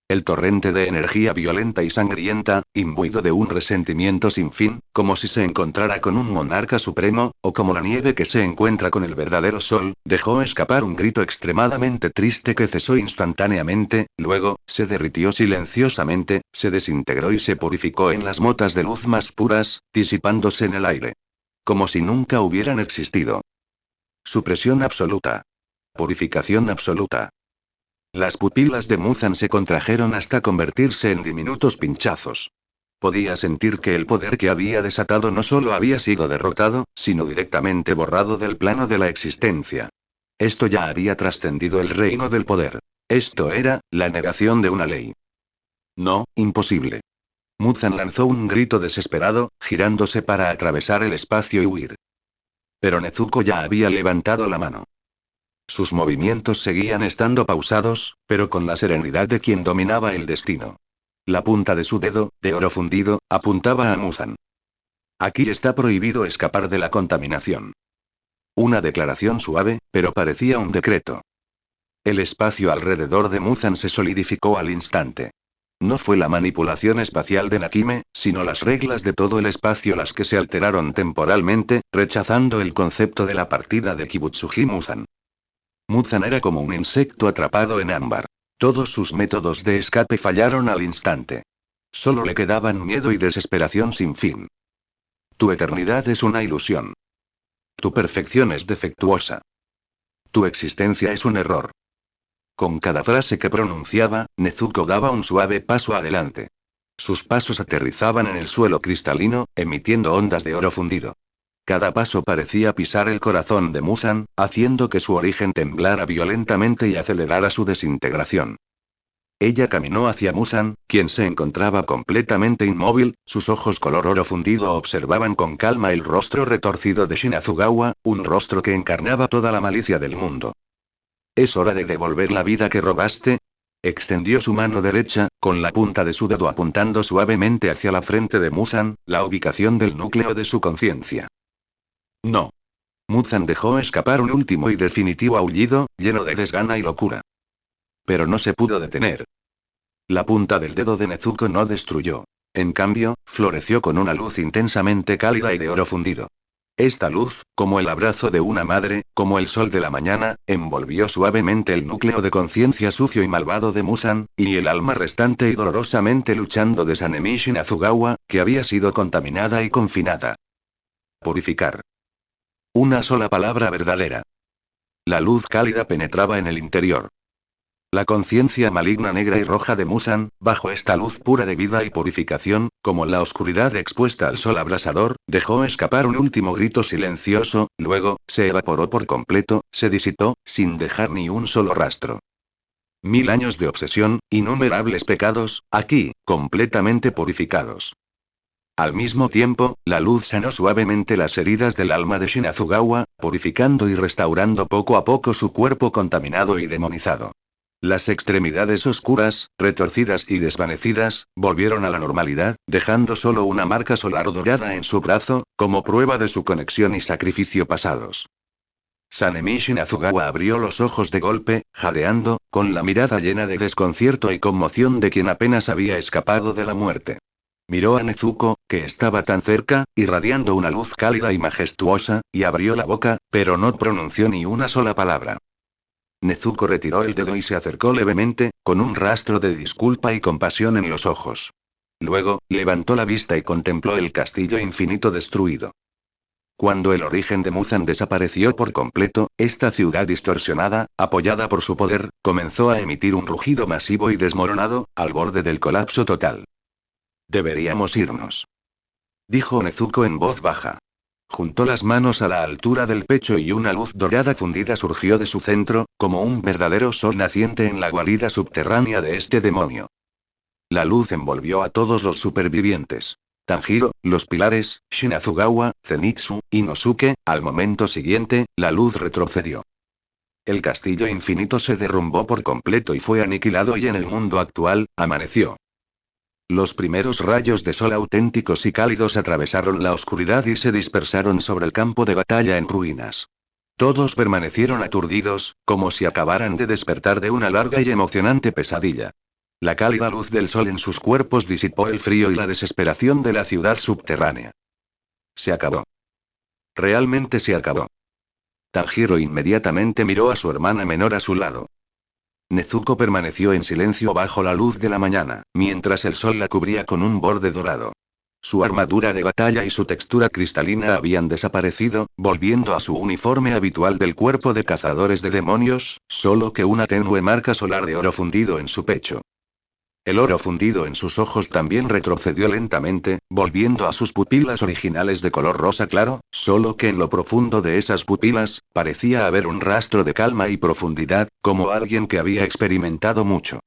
El torrente de energía violenta y sangrienta, imbuido de un resentimiento sin fin, como si se encontrara con un monarca supremo, o como la nieve que se encuentra con el verdadero sol, dejó escapar un grito extremadamente triste que cesó instantáneamente, luego, se derritió silenciosamente, se desintegró y se purificó en las motas de luz más puras, disipándose en el aire. Como si nunca hubieran existido. Supresión absoluta. Purificación absoluta. Las pupilas de Muzan se contrajeron hasta convertirse en diminutos pinchazos. Podía sentir que el poder que había desatado no solo había sido derrotado, sino directamente borrado del plano de la existencia. Esto ya había trascendido el reino del poder. Esto era, la negación de una ley. No, imposible. Muzan lanzó un grito desesperado, girándose para atravesar el espacio y huir. Pero Nezuko ya había levantado la mano. Sus movimientos seguían estando pausados, pero con la serenidad de quien dominaba el destino. La punta de su dedo, de oro fundido, apuntaba a Muzan. Aquí está prohibido escapar de la contaminación. Una declaración suave, pero parecía un decreto. El espacio alrededor de Muzan se solidificó al instante. No fue la manipulación espacial de Nakime, sino las reglas de todo el espacio las que se alteraron temporalmente, rechazando el concepto de la partida de Kibutsuji Muzan. Muzan era como un insecto atrapado en ámbar. Todos sus métodos de escape fallaron al instante. Solo le quedaban miedo y desesperación sin fin. Tu eternidad es una ilusión. Tu perfección es defectuosa. Tu existencia es un error. Con cada frase que pronunciaba, Nezuko daba un suave paso adelante. Sus pasos aterrizaban en el suelo cristalino, emitiendo ondas de oro fundido. Cada paso parecía pisar el corazón de Muzan, haciendo que su origen temblara violentamente y acelerara su desintegración. Ella caminó hacia Muzan, quien se encontraba completamente inmóvil, sus ojos color oro fundido observaban con calma el rostro retorcido de Shinazugawa, un rostro que encarnaba toda la malicia del mundo. ¿Es hora de devolver la vida que robaste? Extendió su mano derecha, con la punta de su dedo apuntando suavemente hacia la frente de Muzan, la ubicación del núcleo de su conciencia. No. Muzan dejó escapar un último y definitivo aullido, lleno de desgana y locura. Pero no se pudo detener. La punta del dedo de Nezuko no destruyó. En cambio, floreció con una luz intensamente cálida y de oro fundido. Esta luz, como el abrazo de una madre, como el sol de la mañana, envolvió suavemente el núcleo de conciencia sucio y malvado de Muzan, y el alma restante y dolorosamente luchando de Sanemi Shinazugawa, que había sido contaminada y confinada. Purificar. Una sola palabra verdadera. La luz cálida penetraba en el interior. La conciencia maligna negra y roja de Muzan, bajo esta luz pura de vida y purificación, como la oscuridad expuesta al sol abrasador, dejó escapar un último grito silencioso, luego, se evaporó por completo, se disipó, sin dejar ni un solo rastro. 1000 años de obsesión, innumerables pecados, aquí, completamente purificados. Al mismo tiempo, la luz sanó suavemente las heridas del alma de Shinazugawa, purificando y restaurando poco a poco su cuerpo contaminado y demonizado. Las extremidades oscuras, retorcidas y desvanecidas, volvieron a la normalidad, dejando solo una marca solar dorada en su brazo, como prueba de su conexión y sacrificio pasados. Sanemi Shinazugawa abrió los ojos de golpe, jadeando, con la mirada llena de desconcierto y conmoción de quien apenas había escapado de la muerte. Miró a Nezuko, que estaba tan cerca, irradiando una luz cálida y majestuosa, y abrió la boca, pero no pronunció ni una sola palabra. Nezuko retiró el dedo y se acercó levemente, con un rastro de disculpa y compasión en los ojos. Luego, levantó la vista y contempló el castillo infinito destruido. Cuando el origen de Muzan desapareció por completo, esta ciudad distorsionada, apoyada por su poder, comenzó a emitir un rugido masivo y desmoronado, al borde del colapso total. Deberíamos irnos, dijo Nezuko en voz baja. Juntó las manos a la altura del pecho y una luz dorada fundida surgió de su centro, como un verdadero sol naciente en la guarida subterránea de este demonio. La luz envolvió a todos los supervivientes. Tanjiro, los pilares, Shinazugawa, Zenitsu, Inosuke. Al momento siguiente, la luz retrocedió. El castillo infinito se derrumbó por completo y fue aniquilado, y en el mundo actual, amaneció. Los primeros rayos de sol auténticos y cálidos atravesaron la oscuridad y se dispersaron sobre el campo de batalla en ruinas. Todos permanecieron aturdidos, como si acabaran de despertar de una larga y emocionante pesadilla. La cálida luz del sol en sus cuerpos disipó el frío y la desesperación de la ciudad subterránea. Se acabó. Realmente se acabó. Tanjiro inmediatamente miró a su hermana menor a su lado. Nezuko permaneció en silencio bajo la luz de la mañana, mientras el sol la cubría con un borde dorado. Su armadura de batalla y su textura cristalina habían desaparecido, volviendo a su uniforme habitual del cuerpo de cazadores de demonios, solo que una tenue marca solar de oro fundido en su pecho. El oro fundido en sus ojos también retrocedió lentamente, volviendo a sus pupilas originales de color rosa claro, solo que en lo profundo de esas pupilas, parecía haber un rastro de calma y profundidad, como alguien que había experimentado mucho.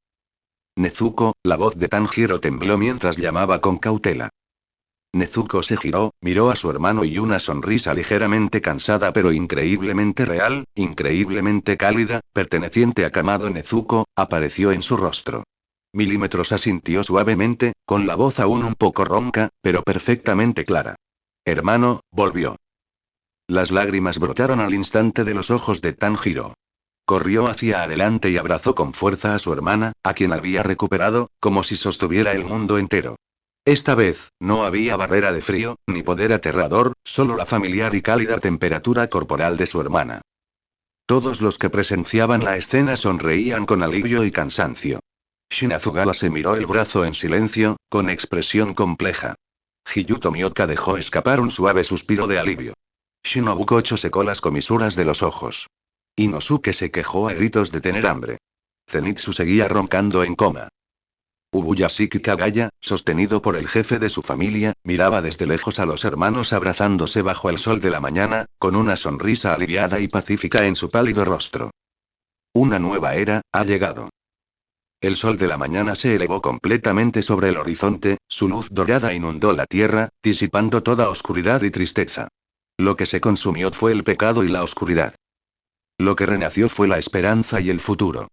Nezuko, la voz de Tanjiro tembló mientras llamaba con cautela. Nezuko se giró, miró a su hermano y una sonrisa ligeramente cansada pero increíblemente real, increíblemente cálida, perteneciente a Kamado Nezuko, apareció en su rostro. Milímetros asintió suavemente, con la voz aún un poco ronca, pero perfectamente clara. Hermano, volvió. Las lágrimas brotaron al instante de los ojos de Tanjiro. Corrió hacia adelante y abrazó con fuerza a su hermana, a quien había recuperado, como si sostuviera el mundo entero. Esta vez, no había barrera de frío, ni poder aterrador, solo la familiar y cálida temperatura corporal de su hermana. Todos los que presenciaban la escena sonreían con alivio y cansancio. Shinazugawa se miró el brazo en silencio, con expresión compleja. Hiyuto Mioka dejó escapar un suave suspiro de alivio. Shinobu Kocho secó las comisuras de los ojos. Inosuke se quejó a gritos de tener hambre. Zenitsu seguía roncando en coma. Ubuyashiki Kagaya, sostenido por el jefe de su familia, miraba desde lejos a los hermanos abrazándose bajo el sol de la mañana, con una sonrisa aliviada y pacífica en su pálido rostro. Una nueva era, ha llegado. El sol de la mañana se elevó completamente sobre el horizonte, su luz dorada inundó la tierra, disipando toda oscuridad y tristeza. Lo que se consumió fue el pecado y la oscuridad. Lo que renació fue la esperanza y el futuro.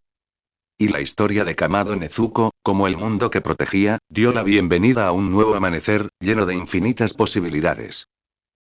Y la historia de Kamado Nezuko, como el mundo que protegía, dio la bienvenida a un nuevo amanecer, lleno de infinitas posibilidades.